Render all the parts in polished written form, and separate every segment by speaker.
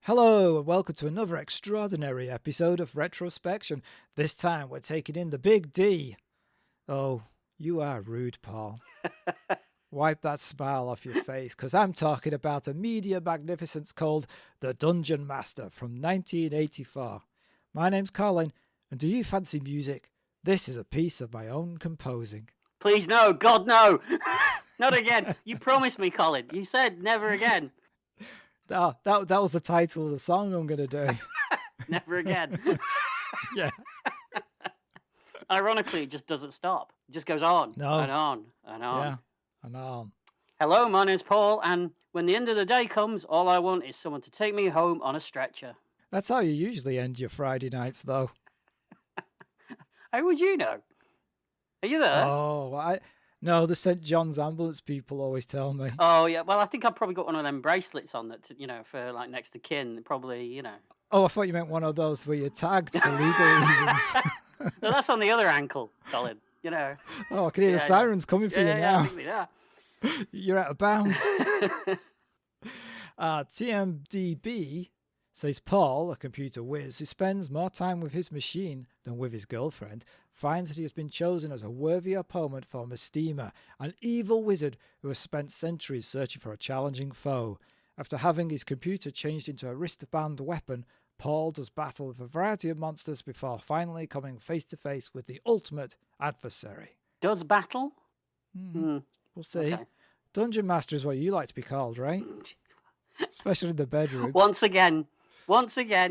Speaker 1: Hello and welcome to another extraordinary episode of Retrospection. This time we're taking in the Big D. Oh, you are rude, Paul. Wipe that smile off your face, because I'm talking about a media magnificence called The Dungeonmaster from 1984. My name's Colin, and do you fancy music? This is a piece of my own composing.
Speaker 2: Please no, God no! Not again. You promised me, Colin. You said never again.
Speaker 1: That was the title of the song I'm going to do.
Speaker 2: Never again.
Speaker 1: Yeah.
Speaker 2: Ironically, it just doesn't stop. It just goes on and on and on.
Speaker 1: Yeah, and on.
Speaker 2: Hello, my name's Paul, and when the end of the day comes, all I want is someone to take me home on a stretcher.
Speaker 1: That's how you usually end your Friday nights, though.
Speaker 2: How would you know? Are you there?
Speaker 1: Oh, no, the St. John's ambulance people always tell me.
Speaker 2: Oh, yeah. Well, I think I've probably got one of them bracelets on that, for like next to kin. Probably,
Speaker 1: Oh, I thought you meant one of those where you're tagged for legal reasons.
Speaker 2: No, that's on the other ankle, Colin.
Speaker 1: Oh, I can hear the sirens coming for you now.
Speaker 2: I think they are.
Speaker 1: You're out of bounds. TMDB says Paul, a computer whiz who spends more time with his machine than with his girlfriend, finds that he has been chosen as a worthy opponent for Mistima, an evil wizard who has spent centuries searching for a challenging foe. After having his computer changed into a wristband weapon, Paul does battle with a variety of monsters before finally coming face to face with the ultimate adversary.
Speaker 2: Does battle?
Speaker 1: We'll see.
Speaker 2: Okay.
Speaker 1: Dungeon Master is what you like to be called, right? Especially in the bedroom.
Speaker 2: Once again,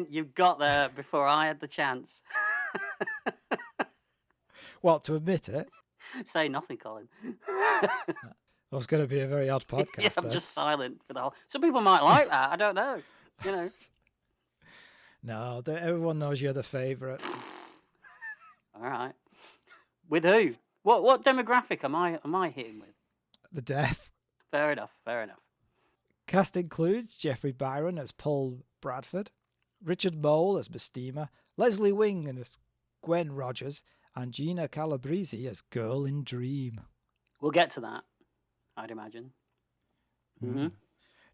Speaker 2: you got there before I had the chance.
Speaker 1: What, to admit it?
Speaker 2: Say nothing, Colin.
Speaker 1: That was going to be a very odd podcast.
Speaker 2: Yeah, I'm just silent for the whole. Some people might like that. I don't know.
Speaker 1: No, everyone knows you're the favourite.
Speaker 2: All right. With who? What demographic am I hitting with?
Speaker 1: The deaf.
Speaker 2: Fair enough.
Speaker 1: Cast includes Jeffrey Byron as Paul Bradford, Richard Mole as Mistima, Leslie Wing as Gwen Rogers, and Gina Calabrese as Girl in Dream.
Speaker 2: We'll get to that, I'd imagine. Mm-hmm.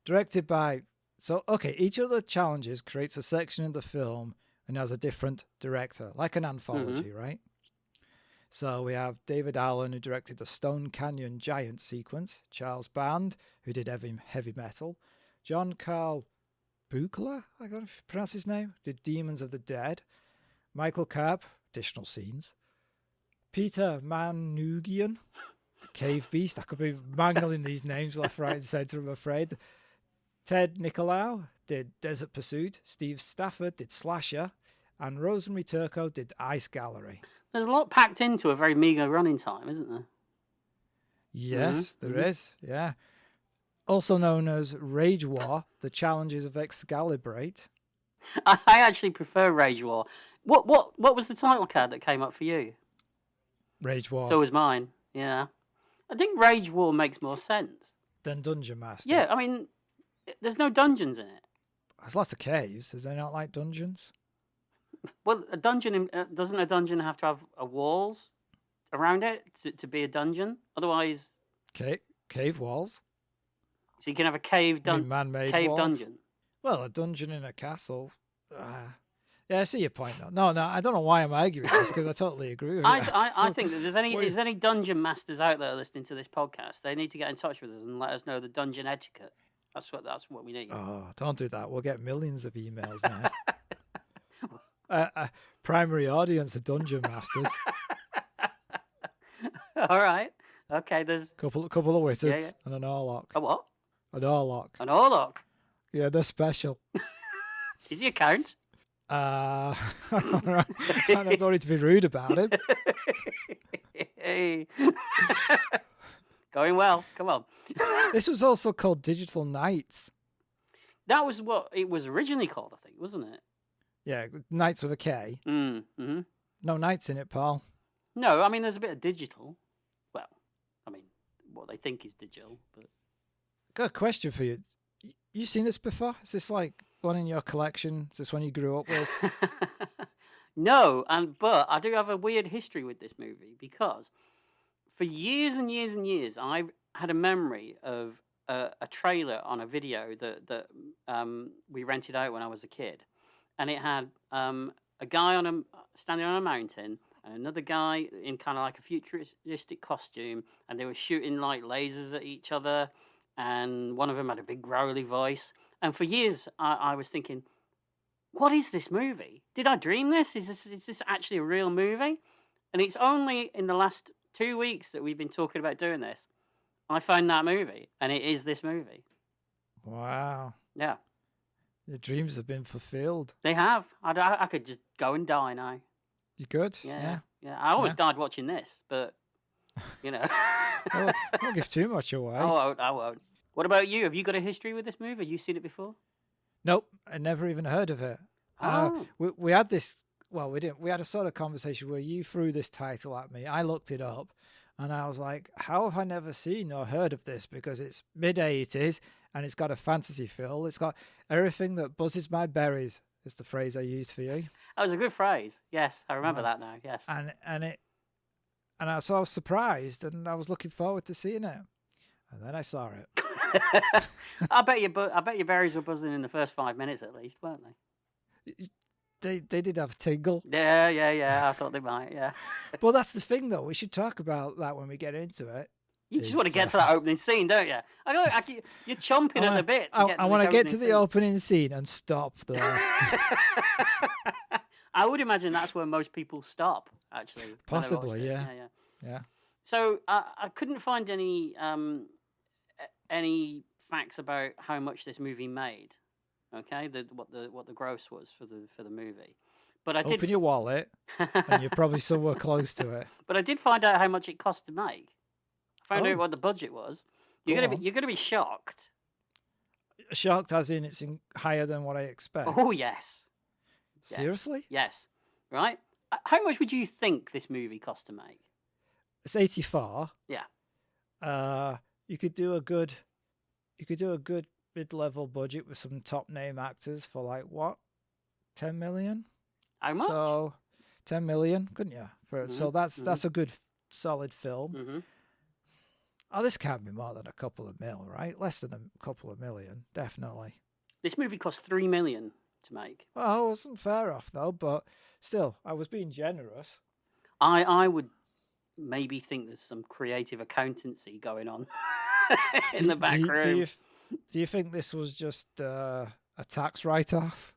Speaker 1: Directed by... So, okay, each of the challenges creates a section in the film and has a different director, like an anthology, right? So we have David Allen, who directed the Stone Canyon Giant sequence, Charles Band, who did heavy metal, John Carl Buchler, I don't know if you pronounce his name, did Demons of the Dead, Michael Karp, additional scenes, Peter Manoogian, the Cave Beast. I could be mangling these names left, right, and centre, I'm afraid. Ted Nicolau did Desert Pursuit, Steve Stafford did Slasher, and Rosemary Turco did Ice Gallery.
Speaker 2: There's a lot packed into a very meagre running time, isn't there?
Speaker 1: Yes, there is, yeah. Also known as Rage War, The Challenges of Excalibrate.
Speaker 2: I actually prefer Rage War. What was the title card that came up for you?
Speaker 1: Rage War.
Speaker 2: So was mine, yeah. I think Rage War makes more sense.
Speaker 1: Than Dungeon Master.
Speaker 2: Yeah, I mean, there's no dungeons in it.
Speaker 1: There's lots of caves. Is there not like dungeons?
Speaker 2: Well, a dungeon doesn't a dungeon have to have walls around it to be a dungeon? Otherwise,
Speaker 1: cave walls.
Speaker 2: So you can have a cave
Speaker 1: man-made
Speaker 2: cave
Speaker 1: walls?
Speaker 2: Dungeon.
Speaker 1: Well, a dungeon in a castle. Yeah, I see your point. No, I don't know why I'm arguing this because I totally agree with you.
Speaker 2: I think that if there's any dungeon masters out there listening to this podcast, they need to get in touch with us and let us know the dungeon etiquette. That's what we need.
Speaker 1: Oh, don't do that. We'll get millions of emails now. Primary audience of Dungeon Masters.
Speaker 2: All right. Okay, there's
Speaker 1: couple of wizards and an Orlock.
Speaker 2: A what?
Speaker 1: An Orlock.
Speaker 2: An Orlock?
Speaker 1: Yeah, they're special.
Speaker 2: Is he a count?
Speaker 1: I don't need to be rude about it.
Speaker 2: Hey. Going well. Come on.
Speaker 1: This was also called Digital Knights.
Speaker 2: That was what it was originally called, I think, wasn't it?
Speaker 1: Yeah, Knights with a K.
Speaker 2: Mm-hmm.
Speaker 1: No knights in it, Paul.
Speaker 2: No, I mean, there's a bit of digital. Well, I mean, what they think is digital. But
Speaker 1: got a question for you. You seen this before? Is this like one in your collection? Is this one you grew up with?
Speaker 2: No, but I do have a weird history with this movie because for years and years and years, I've had a memory of a trailer on a video that we rented out when I was a kid, and it had a guy standing on a mountain and another guy in kind of like a futuristic costume, and they were shooting like lasers at each other, and one of them had a big growly voice. And for years, I was thinking, what is this movie? Did I dream this? Is this actually a real movie? And it's only in the last 2 weeks that we've been talking about doing this. I found that movie, and it is this movie.
Speaker 1: Wow.
Speaker 2: Yeah.
Speaker 1: Your dreams have been fulfilled.
Speaker 2: They have. I could just go and die now.
Speaker 1: You could?
Speaker 2: Yeah. I almost died watching this, but,
Speaker 1: Well, don't give too much away.
Speaker 2: I won't. What about you? Have you got a history with this movie? Have you seen it before?
Speaker 1: Nope. I never even heard of it. We had this... Well, we didn't. We had a sort of conversation where you threw this title at me. I looked it up, and I was like, how have I never seen or heard of this? Because it's mid-80s, and it's got a fantasy feel. It's got everything that buzzes my berries, is the phrase I used for you.
Speaker 2: That was a good phrase. Yes, I remember that now, yes.
Speaker 1: So I was surprised, and I was looking forward to seeing it. And then I saw it.
Speaker 2: I bet your berries were buzzing in the first 5 minutes at least, weren't they?
Speaker 1: They did have a tingle.
Speaker 2: Yeah. I thought they might, yeah.
Speaker 1: Well, that's the thing, though. We should talk about that when we get into it.
Speaker 2: You just want to get to that opening scene, don't you? You're chomping at the bit.
Speaker 1: I want to get to the opening scene and stop there.
Speaker 2: I would imagine that's where most people stop, actually.
Speaker 1: Possibly, yeah.
Speaker 2: So I couldn't find any facts about how much this movie made. Okay, what the gross was for the movie, but I did
Speaker 1: open your wallet, and you're probably somewhere close to it.
Speaker 2: But I did find out how much it cost to make. I found out what the budget was. You're gonna be shocked.
Speaker 1: Shocked, as in it's higher than what I expect.
Speaker 2: Oh yes.
Speaker 1: Seriously?
Speaker 2: Yes. Right. How much would you think this movie cost to make?
Speaker 1: It's 84.
Speaker 2: Yeah.
Speaker 1: You could do a good mid-level budget with some top name actors for like what, 10 million?
Speaker 2: How much?
Speaker 1: So 10 million, couldn't you? So that's a good solid film.
Speaker 2: Mm-hmm.
Speaker 1: Oh, this can't be more than a couple of mil, right? Less than a couple of million, definitely.
Speaker 2: This movie cost $3 million to make.
Speaker 1: Well, I wasn't far off though, but still, I was being generous.
Speaker 2: I would maybe think there's some creative accountancy going on in the back room.
Speaker 1: Do you think this was just a tax write-off?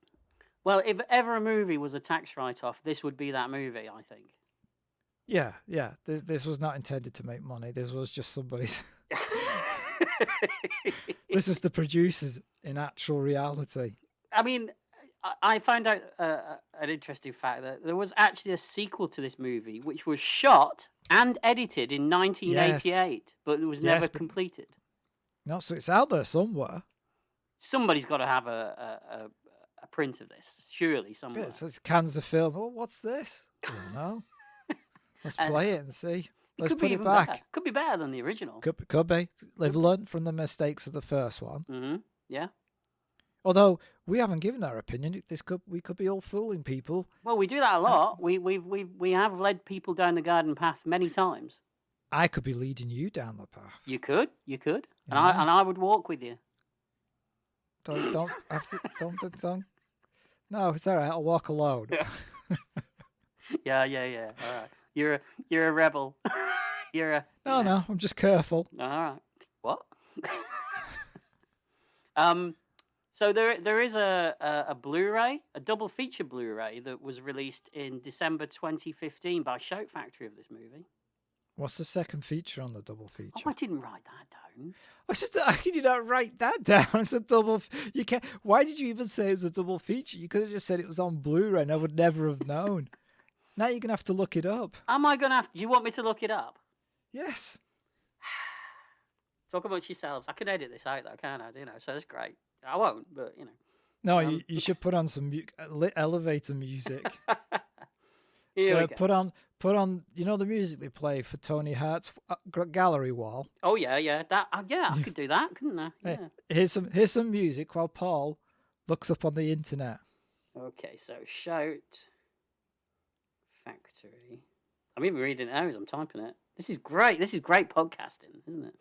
Speaker 2: Well, if ever a movie was a tax write-off, this would be that movie, I think.
Speaker 1: Yeah. This was not intended to make money. This was just somebody's... This was the producers in actual reality.
Speaker 2: I mean, I found out an interesting fact that there was actually a sequel to this movie, which was shot and edited in 1988, but it was never completed.
Speaker 1: No, so it's out there somewhere.
Speaker 2: Somebody's got to have a print of this, surely somewhere.
Speaker 1: Yeah, so it's cans of film. Oh, what's this? I don't know. Let's play it and see. Let's put it back.
Speaker 2: Better. Could be better than the original.
Speaker 1: Could be. They've learned from the mistakes of the first one.
Speaker 2: Mm-hmm. Yeah.
Speaker 1: Although we haven't given our opinion, we could be all fooling people.
Speaker 2: Well, we do that a lot. We have led people down the garden path many times.
Speaker 1: I could be leading you down the path.
Speaker 2: You could,
Speaker 1: Yeah.
Speaker 2: and I would walk with you.
Speaker 1: Don't. No, it's all right. I'll walk alone.
Speaker 2: Yeah. All right. You're a rebel.
Speaker 1: No. I'm just careful.
Speaker 2: All right. What? So there is a Blu-ray, a double feature Blu-ray that was released in December 2015 by Shout Factory of this movie.
Speaker 1: What's the second feature on the double feature?
Speaker 2: Oh, I didn't write that down.
Speaker 1: How can you not write that down? It's a double. You can't. Why did you even say it was a double feature? You could have just said it was on Blu-ray, and I would never have known. Now you're gonna have to look it up.
Speaker 2: Am I gonna have to? Do you want me to look it up?
Speaker 1: Yes.
Speaker 2: Talk amongst yourselves. I can edit this out, though, can't I? So that's great. I won't, but
Speaker 1: No, you should put on some elevator music.
Speaker 2: Here we go.
Speaker 1: Put on. You know the music they play for Tony Hart's gallery wall.
Speaker 2: Oh yeah. That I could do that, couldn't I? Yeah.
Speaker 1: Here's some music while Paul looks up on the internet.
Speaker 2: Okay, so Shout Factory. I'm even reading it now as I'm typing it. This is great. This is great podcasting, isn't it?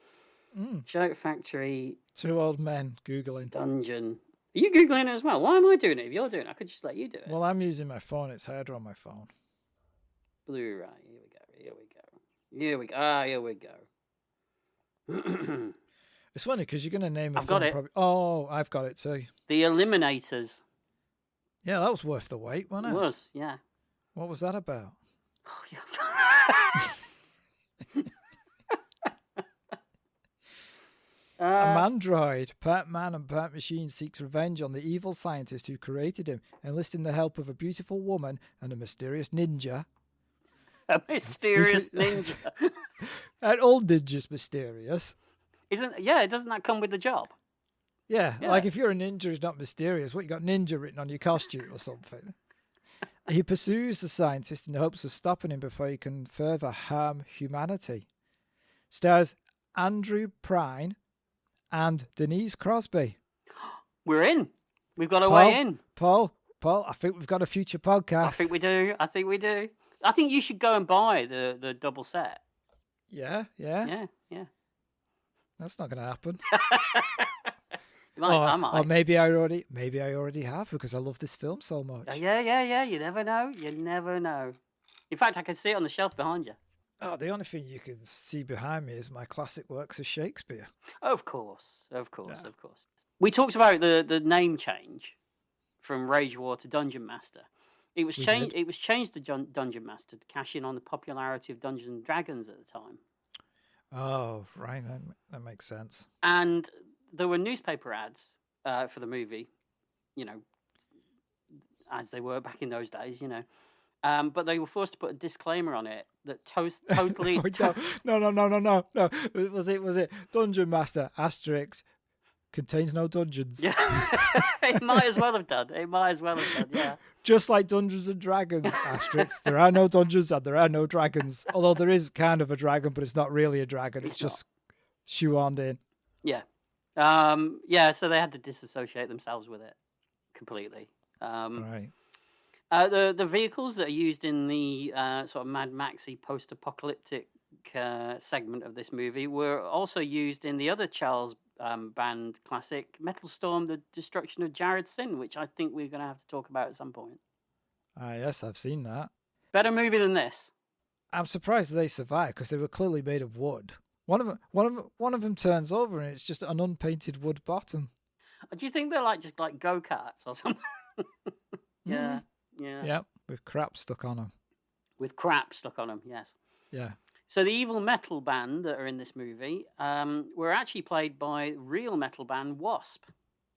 Speaker 2: Joke Factory.
Speaker 1: 2 old men Googling.
Speaker 2: Dungeon. Are you Googling it as well? Why am I doing it? If you're doing it, I could just let you do it.
Speaker 1: Well, I'm using my phone. It's harder on my phone.
Speaker 2: Blu-ray. Here we go. Ah, here we go.
Speaker 1: It's funny because you're going to name a
Speaker 2: I've got
Speaker 1: film.
Speaker 2: it.
Speaker 1: Probably... Oh, I've got it too.
Speaker 2: The Eliminators.
Speaker 1: Yeah, that was worth the wait, wasn't it?
Speaker 2: It was, yeah.
Speaker 1: What was that about?
Speaker 2: Oh, yeah.
Speaker 1: A mandroid, part man and part machine, seeks revenge on the evil scientist who created him, enlisting the help of a beautiful woman and a mysterious ninja.
Speaker 2: A mysterious ninja.
Speaker 1: And all ninjas mysterious.
Speaker 2: Doesn't that come with the job?
Speaker 1: Yeah, like if you're a ninja who's not mysterious, what, you got ninja written on your costume or something? He pursues the scientist in the hopes of stopping him before he can further harm humanity. Stars Andrew Prine and Denise Crosby.
Speaker 2: We're in. We've got our way in.
Speaker 1: Paul, I think we've got a future podcast.
Speaker 2: I think we do. I think you should go and buy the double set.
Speaker 1: Yeah. That's not going to happen.
Speaker 2: I might.
Speaker 1: Or maybe I already have because I love this film so much.
Speaker 2: Yeah. You never know. In fact, I can see it on the shelf behind you.
Speaker 1: Oh, the only thing you can see behind me is my classic works of Shakespeare.
Speaker 2: Of course. We talked about the name change from Rage War to Dungeon Master. It was changed to Dungeon Master to cash in on the popularity of Dungeons and Dragons at the time.
Speaker 1: Oh, right, that makes sense.
Speaker 2: And there were newspaper ads for the movie, as they were back in those days, but they were forced to put a disclaimer on it that totally.
Speaker 1: No. Was it Dungeon Master asterisk contains no dungeons?
Speaker 2: Yeah, it might as well have done. Yeah.
Speaker 1: Just like Dungeons and Dragons asterisk, there are no dungeons and there are no dragons. Although there is kind of a dragon, but it's not really a dragon. It's just shoehorned in.
Speaker 2: Yeah. So they had to disassociate themselves with it completely.
Speaker 1: Right.
Speaker 2: The vehicles that are used in the sort of Mad Maxy post-apocalyptic segment of this movie were also used in the other Charles Band classic, Metal Storm: The Destruction of Jared Sin, which I think we're going to have to talk about at some point.
Speaker 1: Yes, I've seen that.
Speaker 2: Better movie than this.
Speaker 1: I'm surprised they survived because they were clearly made of wood. One of them turns over and it's just an unpainted wood bottom.
Speaker 2: Do you think they're just like go-karts or something? Yeah.
Speaker 1: Yeah, with crap stuck on them. Yes. Yeah.
Speaker 2: So the evil metal band that are in this movie were actually played by real metal band Wasp.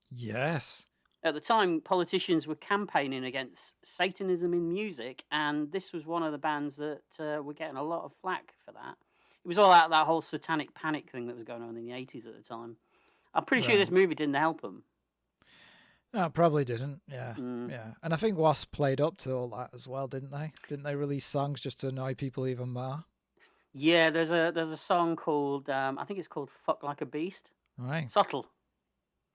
Speaker 1: Yes.
Speaker 2: At the time, politicians were campaigning against Satanism in music, and this was one of the bands that were getting a lot of flack for that. It was all out that whole satanic panic thing that was going on in the 80s at the time. I'm pretty sure this movie didn't help them.
Speaker 1: No, it probably didn't. Yeah, yeah. And I think Wasp played up to all that as well, didn't they? Didn't they release songs just to annoy people even more?
Speaker 2: Yeah, there's a song called I think it's called "Fuck Like a Beast."
Speaker 1: Right.
Speaker 2: Subtle.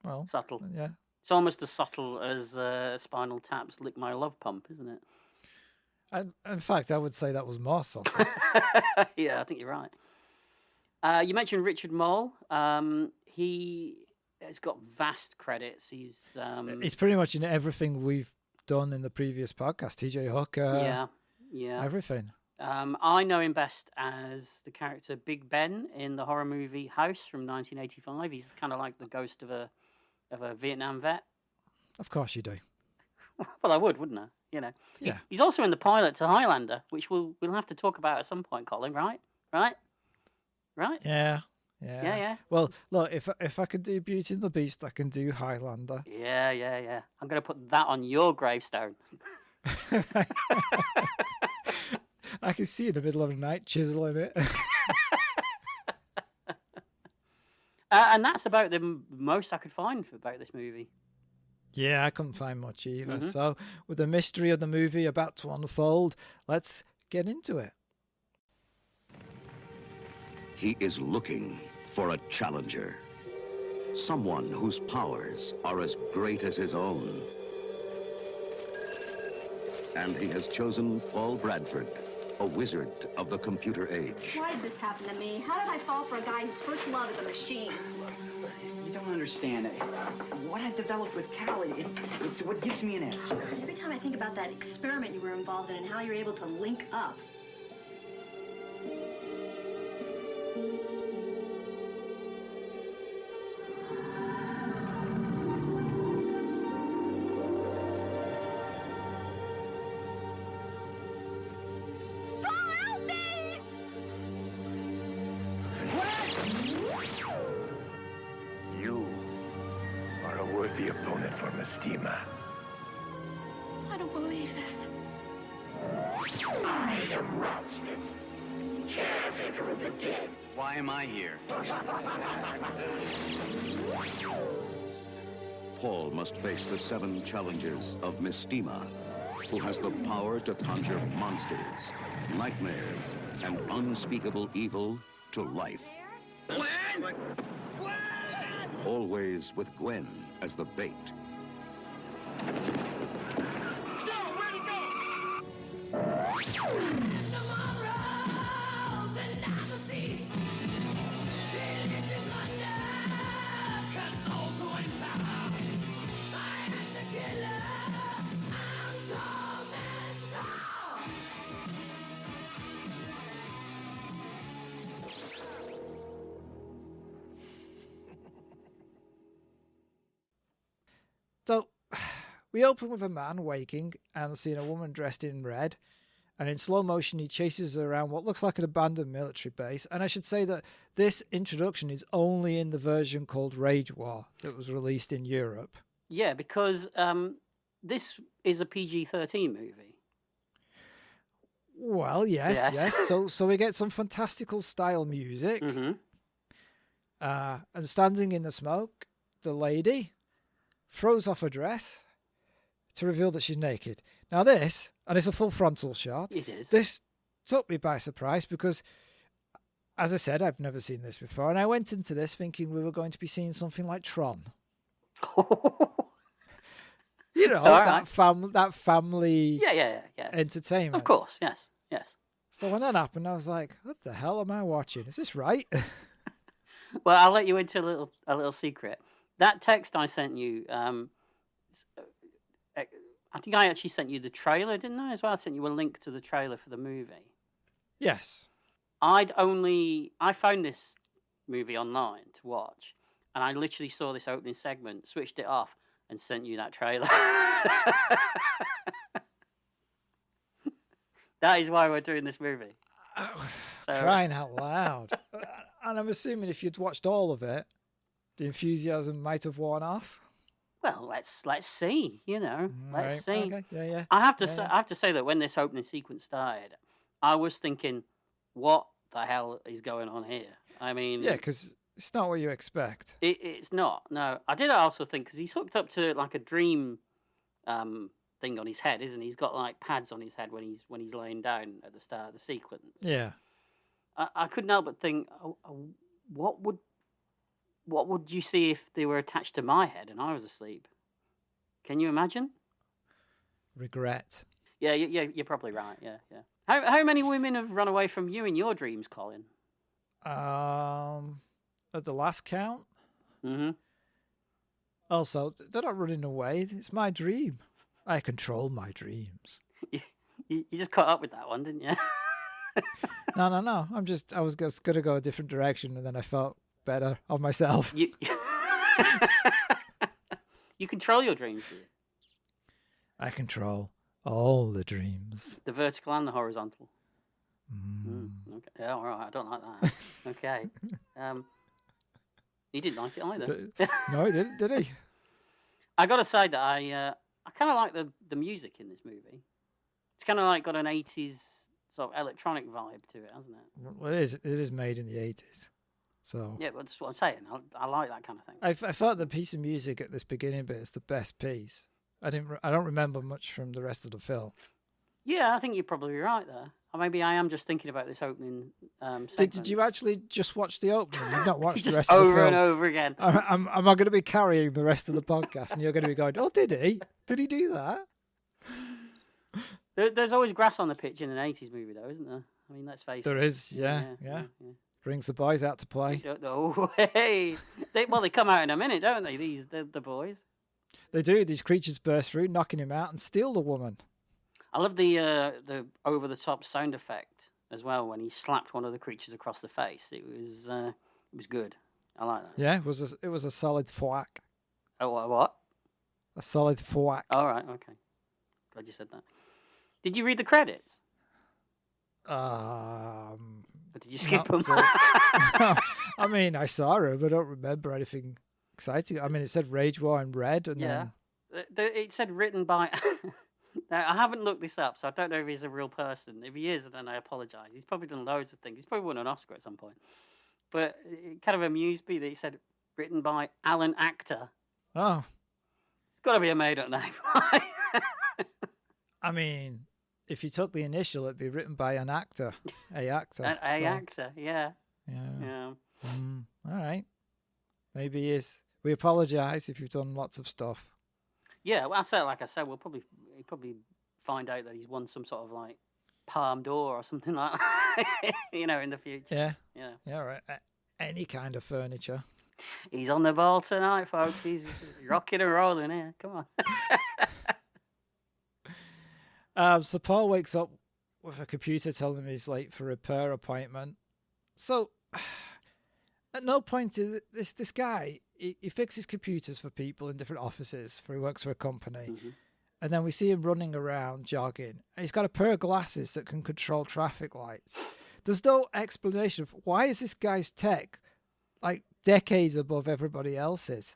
Speaker 1: Well,
Speaker 2: subtle.
Speaker 1: Yeah.
Speaker 2: It's almost as subtle as Spinal Tap's "Lick My Love Pump," isn't it?
Speaker 1: In fact, I would say that was more subtle.
Speaker 2: Yeah, I think you're right. You mentioned Richard Mole. He's got vast credits. He's
Speaker 1: pretty much in everything we've done in the previous podcast. TJ Hooker.
Speaker 2: Yeah.
Speaker 1: Everything.
Speaker 2: I know him best as the character Big Ben in the horror movie House from 1985. He's kind of like the ghost of a Vietnam vet.
Speaker 1: Of course you do.
Speaker 2: Well, I would, wouldn't I?
Speaker 1: Yeah.
Speaker 2: He's also in the pilot to Highlander, which we'll have to talk about at some point, Colin. Right?
Speaker 1: Yeah. Well, look, if I can do Beauty and the Beast, I can do Highlander.
Speaker 2: Yeah. I'm going to put that on your gravestone.
Speaker 1: I can see in the middle of the night chiseling it.
Speaker 2: And that's about the most I could find about this movie.
Speaker 1: Yeah, I couldn't find much either. Mm-hmm. So, with the mystery of the movie about to unfold, let's get into it.
Speaker 3: He is looking for a challenger. Someone whose powers are as great as his own. And he has chosen Paul Bradford a wizard of the computer age.
Speaker 4: Why did this happen to me? How did I fall for a guy whose first love is a machine?
Speaker 5: You don't understand it. What I've developed with Callie, it's what gives me an edge.
Speaker 4: Every time I think about that experiment you were involved in and how you're able to link up.
Speaker 6: The opponent for Mistima.
Speaker 4: I don't believe this.
Speaker 6: I am Rotsmith, caretaker of the dead.
Speaker 5: Why am I here?
Speaker 3: Paul must face the 7 challenges of Mistima, who has the power to conjure monsters, nightmares, and unspeakable evil to life.
Speaker 5: Gwen!
Speaker 3: Always with Gwen as the bait.
Speaker 1: So, we open with a man waking and seeing a woman dressed in red, and in slow motion he chases her around what looks like an abandoned military base. And I should say that this introduction is only in the version called Rage War that was released in Europe.
Speaker 2: Yeah, because this is a PG-13 movie.
Speaker 1: Well, yes. So we get some fantastical style music.
Speaker 2: Mm-hmm.
Speaker 1: And standing in the smoke, the lady throws off her dress to reveal that she's naked. Now this, and it's a full frontal shot.
Speaker 2: It is.
Speaker 1: This took me by surprise because, as I said, I've never seen this before, and I went into this thinking we were going to be seeing something like Tron. You know, that family
Speaker 2: Yeah.
Speaker 1: entertainment.
Speaker 2: Of course, yes.
Speaker 1: So when that happened, I was like, what the hell am I watching? Is this right?
Speaker 2: Well, I'll let you into a little secret. That text I sent you, I think I actually sent you the trailer, didn't I, as well? I sent you a link to the trailer for the movie.
Speaker 1: Yes.
Speaker 2: I found this movie online to watch, and I literally saw this opening segment, switched it off, and sent you that trailer. That is why we're doing this movie.
Speaker 1: Crying out loud. And I'm assuming if you'd watched all of it, the enthusiasm might have worn off.
Speaker 2: Well, let's see. You know, let's see.
Speaker 1: Okay. Yeah.
Speaker 2: I have to say that when this opening sequence started, I was thinking, what the hell is going on here? I mean,
Speaker 1: yeah, because it's not what you expect.
Speaker 2: It's not. No, I did also think because he's hooked up to like a dream thing on his head, isn't he? He's got like pads on his head when he's laying down at the start of the sequence.
Speaker 1: Yeah.
Speaker 2: I couldn't help but think, what would you see if they were attached to my head and I was asleep? Can you imagine?
Speaker 1: Regret.
Speaker 2: Yeah, you're probably right. Yeah. How many women have run away from you in your dreams, Colin?
Speaker 1: At the last count.
Speaker 2: Mm-hmm.
Speaker 1: Also, they're not running away. It's my dream. I control my dreams.
Speaker 2: You just caught up with that one, didn't you?
Speaker 1: No. I was going to go a different direction, and then I felt better of myself.
Speaker 2: You control your dreams, do you?
Speaker 1: I control all the dreams.
Speaker 2: The vertical and the horizontal. Okay. Yeah, all right. I don't like that. Okay. He didn't like it either.
Speaker 1: No, he didn't, did he?
Speaker 2: I got to say that I kind of like the music in this movie. It's kind of like got an 80s sort of electronic vibe to it, hasn't it?
Speaker 1: Well, it is made in the 80s. So
Speaker 2: yeah, but that's what I'm saying. I like that kind of thing.
Speaker 1: I felt the piece of music at this beginning bit is the best piece. I don't remember much from the rest of the film.
Speaker 2: Yeah, I think you're probably right there. Or maybe I am just thinking about this opening segment.
Speaker 1: Did you actually just watch the opening? You've not watched the
Speaker 2: just
Speaker 1: rest of the film?
Speaker 2: over and over again.
Speaker 1: Am I going to be carrying the rest of the podcast and you're going to be going, oh, did he? Did he do that?
Speaker 2: There's always grass on the pitch in an 80s movie, though, isn't there? I mean, let's face it.
Speaker 1: There is, yeah. Brings the boys out to play.
Speaker 2: Oh, hey. They come out in a minute, don't they, the boys?
Speaker 1: They do. These creatures burst through, knocking him out and steal the woman.
Speaker 2: I love the over-the-top sound effect as well when he slapped one of the creatures across the face. It was good. I like that.
Speaker 1: Yeah, it was a solid thwack.
Speaker 2: Oh, what?
Speaker 1: A solid thwack.
Speaker 2: All right, okay. Glad you said that. Did you read the credits? Or did you skip them?
Speaker 1: No, I mean, I saw it, but I don't remember anything exciting. I mean, it said Rage War in red, and then
Speaker 2: it said written by. Now, I haven't looked this up, so I don't know if he's a real person. If he is, then I apologise. He's probably done loads of things. He's probably won an Oscar at some point. But it kind of amused me that he said written by Alan Actor.
Speaker 1: Oh,
Speaker 2: it's got to be a made-up name.
Speaker 1: I mean, if you took the initial, it'd be written by an actor, actor.
Speaker 2: Actor, yeah.
Speaker 1: All right. Maybe he is. We apologise if you've done lots of stuff.
Speaker 2: Yeah, well, like I said, he'll probably find out that he's won some sort of like Palme d'Or or something like that, in the future.
Speaker 1: Yeah, right. Any kind of furniture.
Speaker 2: He's on the ball tonight, folks. He's rocking and rolling here. Come
Speaker 1: on. So Paul wakes up with a computer telling him he's late for a repair appointment. So at no point is this guy, he fixes computers for people in different offices, for he works for a company.
Speaker 2: Mm-hmm.
Speaker 1: And then we see him running around, jogging. And he's got a pair of glasses that can control traffic lights. There's no explanation of why is this guy's tech like decades above everybody else's.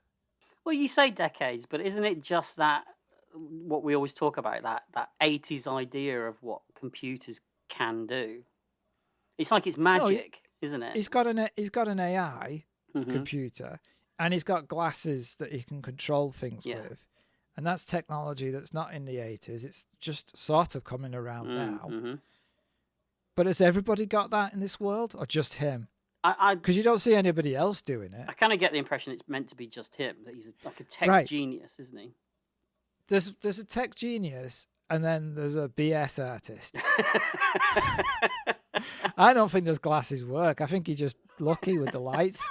Speaker 2: Well, you say decades, but isn't it just that what we always talk about, that 80s idea of what computers can do? It's like it's magic, isn't it?
Speaker 1: He's got an AI computer, and he's got glasses that he can control things with. And that's technology that's not in the 80s. It's just sort of coming around now.
Speaker 2: Mm-hmm.
Speaker 1: But has everybody got that in this world, or just him?
Speaker 2: Because
Speaker 1: you don't see anybody else doing it.
Speaker 2: I kind of get the impression it's meant to be just him, that he's like a tech genius, isn't he?
Speaker 1: There's a tech genius, and then there's a BS artist. I don't think those glasses work. I think he's just lucky with the lights.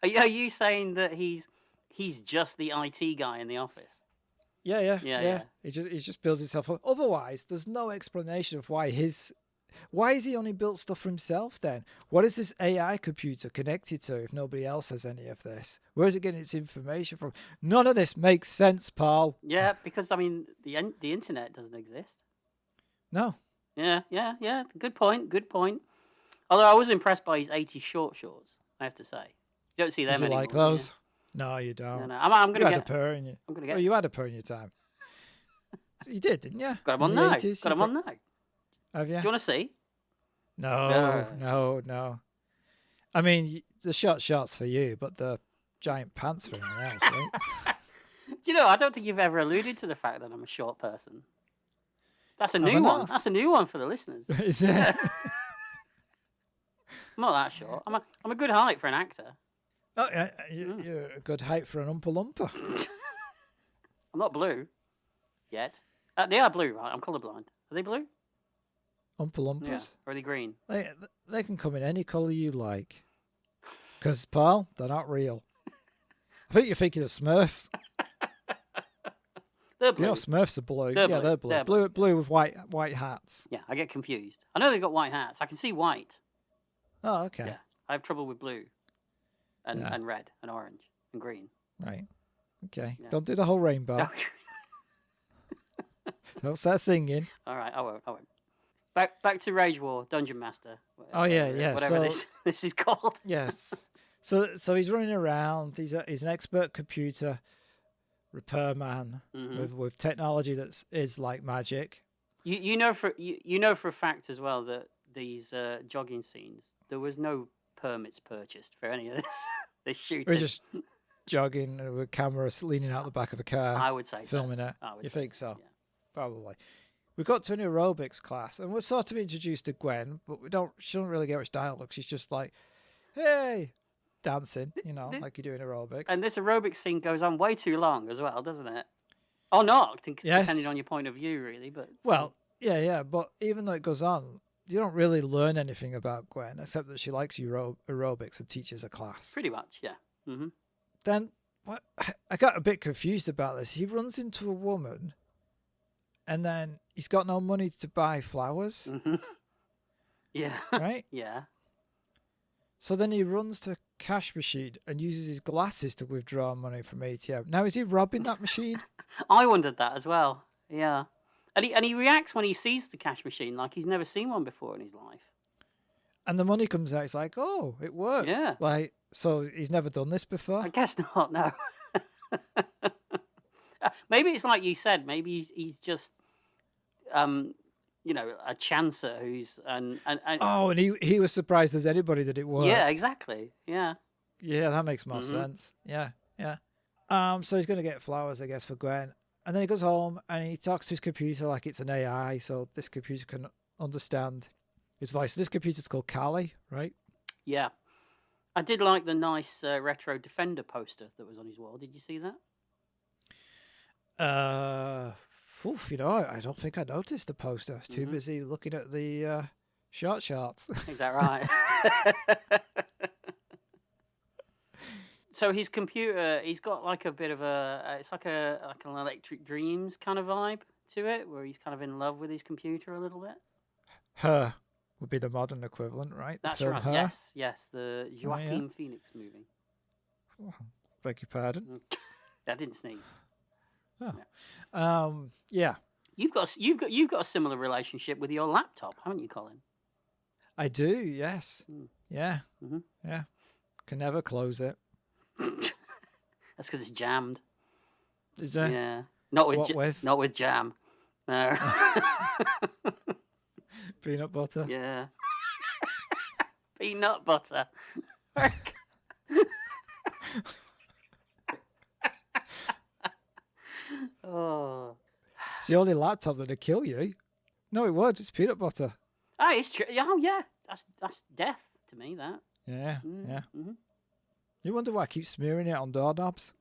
Speaker 2: Are you saying that he's just the IT guy in the office?
Speaker 1: Yeah. He just builds himself up. Otherwise, there's no explanation of why is he only built stuff for himself then? What is this AI computer connected to if nobody else has any of this? Where is it getting its information from? None of this makes sense, Paul.
Speaker 2: Yeah, because, I mean, the internet doesn't exist.
Speaker 1: No.
Speaker 2: Yeah. Good point. Although I was impressed by his 80s short shorts, I have to say. You don't see them anymore.
Speaker 1: You like those? No, you don't.
Speaker 2: No. I'm gonna
Speaker 1: you had a pair in you. Oh, you had a pair in your time. You did, didn't you?
Speaker 2: Got them on now. Got them on now.
Speaker 1: Have you?
Speaker 2: Do you want to see?
Speaker 1: No. I mean, the shorts for you, but the giant pants for anyone else, right?
Speaker 2: Do you know, I don't think you've ever alluded to the fact that I'm a short person. That's a new one. That's a new one for the listeners.
Speaker 1: Is it?
Speaker 2: I'm not that short. I'm a good height for an actor.
Speaker 1: Oh, yeah, you're a good height for an Oompa Loompa.
Speaker 2: I'm not blue yet. They are blue, right? I'm colourblind. Are they blue?
Speaker 1: Oompa Loompas?
Speaker 2: Yeah. Or are they green?
Speaker 1: They can come in any colour you like. Because, Paul, they're not real. I think you're thinking of Smurfs.
Speaker 2: They're blue.
Speaker 1: You know, Smurfs are blue.
Speaker 2: They're
Speaker 1: They're blue. Blue with white hats.
Speaker 2: Yeah, I get confused. I know they've got white hats. I can see white.
Speaker 1: Oh, okay.
Speaker 2: Yeah, I have trouble with blue and red and orange and green.
Speaker 1: Right. Okay.
Speaker 2: Yeah.
Speaker 1: Don't do the whole rainbow. Don't start singing.
Speaker 2: All right, I won't. Back to Rage War, Dungeonmaster. Whatever this is called.
Speaker 1: Yes. So he's running around. He's an expert computer repairman with technology that is like magic.
Speaker 2: You know for a fact as well that these jogging scenes, there was no permits purchased for any of this shooting.
Speaker 1: We're just jogging with cameras leaning out the back of a car.
Speaker 2: I would say
Speaker 1: filming
Speaker 2: so.
Speaker 1: it. You think so? Yeah. Probably. We got to an aerobics class, and we're sort of introduced to Gwen, but she don't really get much dialogue. She's just like, "Hey," dancing, like you do in aerobics.
Speaker 2: And this aerobics scene goes on way too long as well, doesn't it? Or not, depending on your point of view, really. But
Speaker 1: well, Yeah. But even though it goes on, you don't really learn anything about Gwen except that she likes aerobics and teaches a class.
Speaker 2: Pretty much, yeah. Mm-hmm.
Speaker 1: Then what? I got a bit confused about this. He runs into a woman, and then he's got no money to buy flowers.
Speaker 2: Mm-hmm. Yeah.
Speaker 1: Right?
Speaker 2: Yeah.
Speaker 1: So then he runs to a cash machine and uses his glasses to withdraw money from ATM. Now, is he robbing that machine?
Speaker 2: I wondered that as well. Yeah. And he reacts when he sees the cash machine like he's never seen one before in his life.
Speaker 1: And the money comes out. He's like, oh, it worked.
Speaker 2: Yeah.
Speaker 1: Like, so he's never done this before?
Speaker 2: I guess not, no. Maybe it's like you said. Maybe he's just, a chancer who's... and
Speaker 1: he was surprised as anybody that it worked.
Speaker 2: Yeah, exactly. Yeah.
Speaker 1: Yeah, that makes more sense. Yeah. So he's going to get flowers, I guess, for Gwen. And then he goes home and he talks to his computer like it's an AI, so this computer can understand his voice. This computer's called Callie, right?
Speaker 2: Yeah. I did like the nice retro Defender poster that was on his wall. Did you see that?
Speaker 1: I don't think I noticed the poster. I was too busy looking at the shorts.
Speaker 2: Is that right? So his computer, he's got like a bit of it's like an Electric Dreams kind of vibe to it, where he's kind of in love with his computer a little bit.
Speaker 1: Her would be the modern equivalent, right?
Speaker 2: That's
Speaker 1: the film
Speaker 2: right.
Speaker 1: Her.
Speaker 2: Yes, the Joaquin Phoenix movie.
Speaker 1: Oh, beg your pardon.
Speaker 2: I didn't sneeze.
Speaker 1: Oh. Yeah.
Speaker 2: You've got a similar relationship with your laptop, haven't you, Colin?
Speaker 1: I do. Yes. Yeah.
Speaker 2: Mm-hmm.
Speaker 1: Yeah. Can never close it.
Speaker 2: That's because it's jammed.
Speaker 1: Is that?
Speaker 2: Yeah. Not with not with jam. No.
Speaker 1: Peanut butter.
Speaker 2: Yeah. Peanut butter. Oh.
Speaker 1: It's the only laptop that'd kill you. No, it would. It's peanut butter.
Speaker 2: Oh, it's true. Oh, yeah. That's death to me. That.
Speaker 1: Yeah. Yeah.
Speaker 2: Mm-hmm.
Speaker 1: You wonder why I keep smearing it on doorknobs?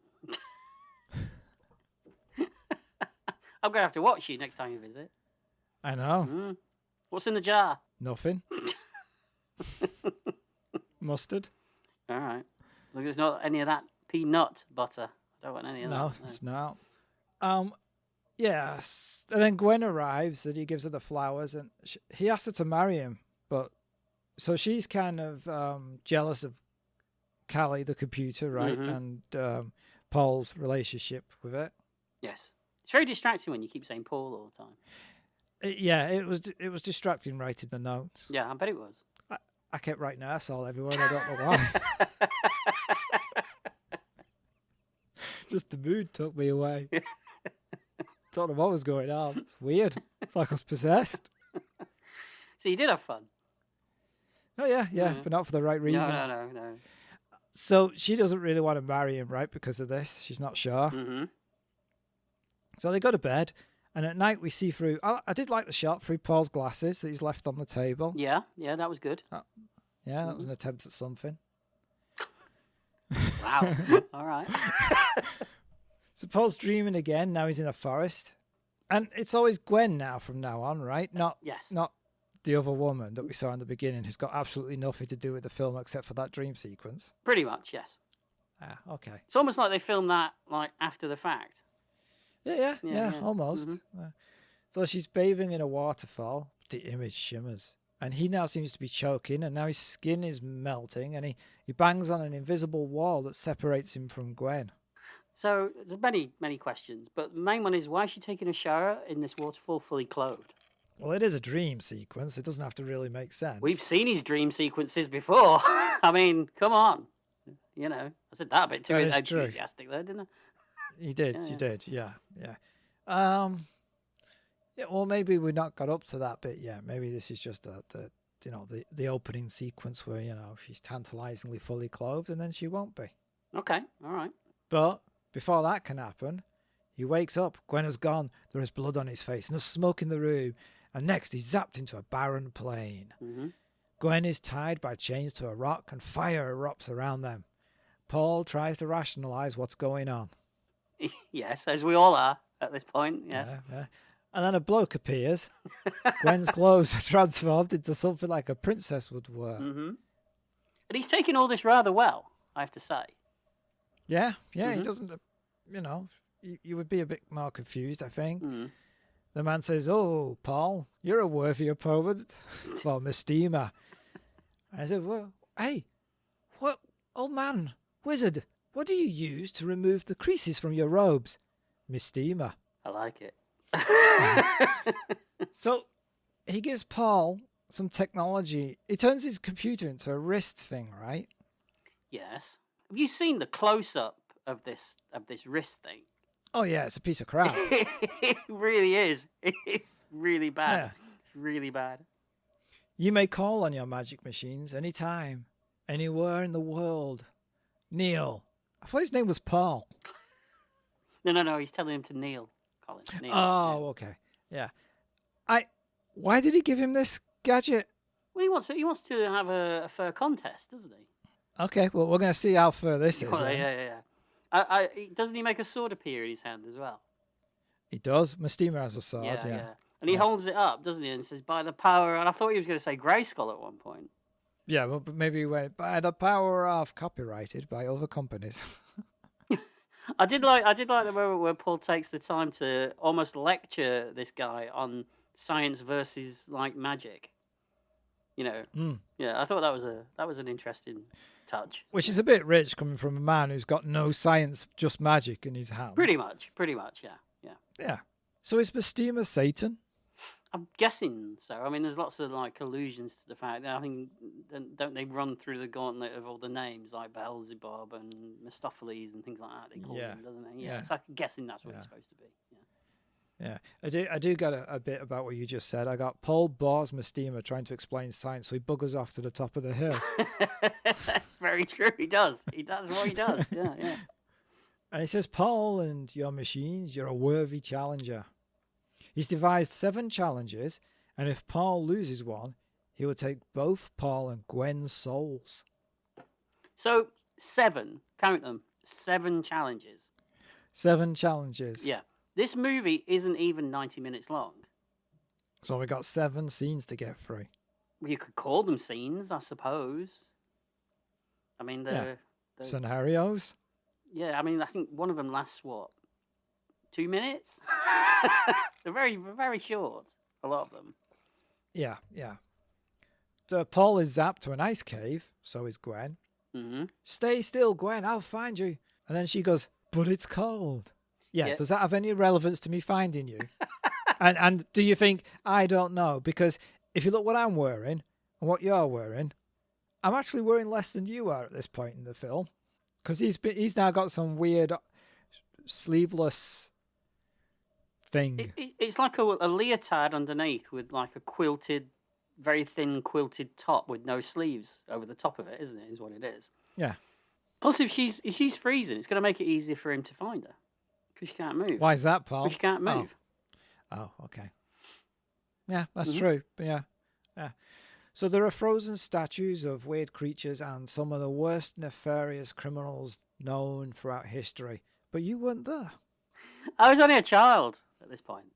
Speaker 2: I'm going to have to watch you next time you visit.
Speaker 1: I know.
Speaker 2: Mm. What's in the jar?
Speaker 1: Nothing. Mustard.
Speaker 2: All right. Look, there's not any of that peanut butter. I don't want any of that.
Speaker 1: No, it's not. Yes. And then Gwen arrives and he gives her the flowers and he asks her to marry him. But so she's kind of jealous of Callie, the computer, right? And Paul's relationship with it.
Speaker 2: Yes. It's very distracting when you keep saying Paul all the time.
Speaker 1: It was distracting writing the notes.
Speaker 2: Yeah, I bet it was.
Speaker 1: I kept writing arsehole everywhere. I don't know why. Just the mood took me away. Don't know what was going on. It's weird. It's like I was possessed.
Speaker 2: So you did have fun.
Speaker 1: Oh yeah, but not for the right reasons.
Speaker 2: No.
Speaker 1: So she doesn't really want to marry him, right? Because of this, she's not sure.
Speaker 2: Mm-hmm.
Speaker 1: So they go to bed, and at night we see through. I did like the shot through Paul's glasses that he's left on the table.
Speaker 2: Yeah, that was good.
Speaker 1: Yeah, that was an attempt at something.
Speaker 2: Wow. All right.
Speaker 1: So Paul's dreaming again. Now he's in a forest, and it's always Gwen now from now on, right? Not the other woman that we saw in the beginning, who's got absolutely nothing to do with the film except for that dream sequence.
Speaker 2: Pretty much, yes.
Speaker 1: Okay.
Speaker 2: It's almost like they filmed that like after the fact.
Speaker 1: Yeah, almost. Mm-hmm. So she's bathing in a waterfall. The image shimmers. And he now seems to be choking, and now his skin is melting, and he bangs on an invisible wall that separates him from Gwen.
Speaker 2: So there's many, many questions, but the main one is, why is she taking a shower in this waterfall fully clothed?
Speaker 1: Well, it is a dream sequence. It doesn't have to really make sense.
Speaker 2: We've seen his dream sequences before. I mean, come on. You know, I said that a bit too enthusiastic there, didn't I?
Speaker 1: You did, yeah. Yeah, well, maybe we've not got up to that bit yet. Maybe this is just the opening sequence where, she's tantalizingly fully clothed and then she won't be.
Speaker 2: Okay, all right.
Speaker 1: But before that can happen, he wakes up. Gwen has gone. There is blood on his face and there's smoke in the room. And next he's zapped into a barren plain.
Speaker 2: Mm-hmm.
Speaker 1: Gwen is tied by chains to a rock and fire erupts around them. Paul tries to rationalize what's going on.
Speaker 2: Yes, as we all are at this point, yes.
Speaker 1: Yeah. And then a bloke appears. Gwen's clothes are transformed into something like a princess would wear.
Speaker 2: Mm-hmm. And he's taking all this rather well, I have to say.
Speaker 1: Yeah, he doesn't, you would be a bit more confused, I think.
Speaker 2: Mm.
Speaker 1: The man says, "Oh, Paul, you're a worthy opponent for Mistima." I said, "Well, hey, what, old man, wizard, what do you use to remove the creases from your robes?" "Mistima."
Speaker 2: I like it.
Speaker 1: So he gives Paul some technology. He turns his computer into a wrist thing, right?
Speaker 2: Yes. Have you seen the close-up of this wrist thing?
Speaker 1: Oh, yeah, it's a piece of crap.
Speaker 2: It really is. It's really bad.
Speaker 1: Yeah.
Speaker 2: It's really bad.
Speaker 1: You may call on your magic machines anytime, anywhere in the world. Neil. I thought his name was Paul.
Speaker 2: No. He's telling him to kneel, Colin. Kneel.
Speaker 1: Oh, okay. Yeah. Why did he give him this gadget?
Speaker 2: Well, he wants to have a fur contest, doesn't he?
Speaker 1: Okay, well, we're going to see how far this is.
Speaker 2: Well,
Speaker 1: then.
Speaker 2: yeah. Doesn't he make a sword appear in his hand as well?
Speaker 1: He does. Mistima has a sword, yeah.
Speaker 2: And he holds it up, doesn't he? And says, "By the power." And I thought he was going to say Grayskull at one point.
Speaker 1: Yeah, well, but maybe he went, "By the power of copyrighted by other companies."
Speaker 2: I did like the moment where Paul takes the time to almost lecture this guy on science versus like magic. Yeah, I thought that was an interesting touch.
Speaker 1: Which is a bit rich coming from a man who's got no science, just magic in his hands.
Speaker 2: Pretty much, yeah.
Speaker 1: Yeah. So is Mistima Satan?
Speaker 2: I'm guessing so. I mean, there's lots of like allusions to the fact that I think don't they run through the gauntlet of all the names like Beelzebub and Mephistopheles and things like that? They call them, doesn't it? Yeah. So I'm guessing that's what it's supposed to be.
Speaker 1: Yeah, I do get a bit about what you just said. I got Paul bores Mistima trying to explain science, so he buggers off to the top of the hill.
Speaker 2: That's very true. He does. He does what he does. Yeah.
Speaker 1: And he says, "Paul and your machines, you're a worthy challenger." He's devised 7 challenges, and if Paul loses one, he will take both Paul and Gwen's souls.
Speaker 2: So 7, count them, 7 challenges.
Speaker 1: 7 challenges.
Speaker 2: Yeah. This movie isn't even 90 minutes long.
Speaker 1: So we got 7 scenes to get through.
Speaker 2: Well, you could call them scenes, I suppose. I mean, the
Speaker 1: scenarios.
Speaker 2: Yeah, I mean, I think one of them lasts, 2 minutes? They're very, very short, a lot of them.
Speaker 1: Yeah. So Paul is zapped to an ice cave, so is Gwen.
Speaker 2: Mm-hmm.
Speaker 1: "Stay still, Gwen, I'll find you." And then she goes, "But it's cold." Yeah, does that have any relevance to me finding you? and do you think, I don't know, because if you look what I'm wearing and what you're wearing, I'm actually wearing less than you are at this point in the film. Because he's now got some weird sleeveless thing.
Speaker 2: It's like a leotard underneath with like a very thin quilted top with no sleeves over the top of it, isn't it? Is what it is.
Speaker 1: Yeah.
Speaker 2: Plus, if she's freezing, it's going to make it easier for him to find her. Because she can't move.
Speaker 1: Why is that, Paul?
Speaker 2: Because she can't move.
Speaker 1: Oh, okay. Yeah, that's true. But yeah. So there are frozen statues of weird creatures and some of the worst nefarious criminals known throughout history. But you weren't there.
Speaker 2: I was only a child at this point.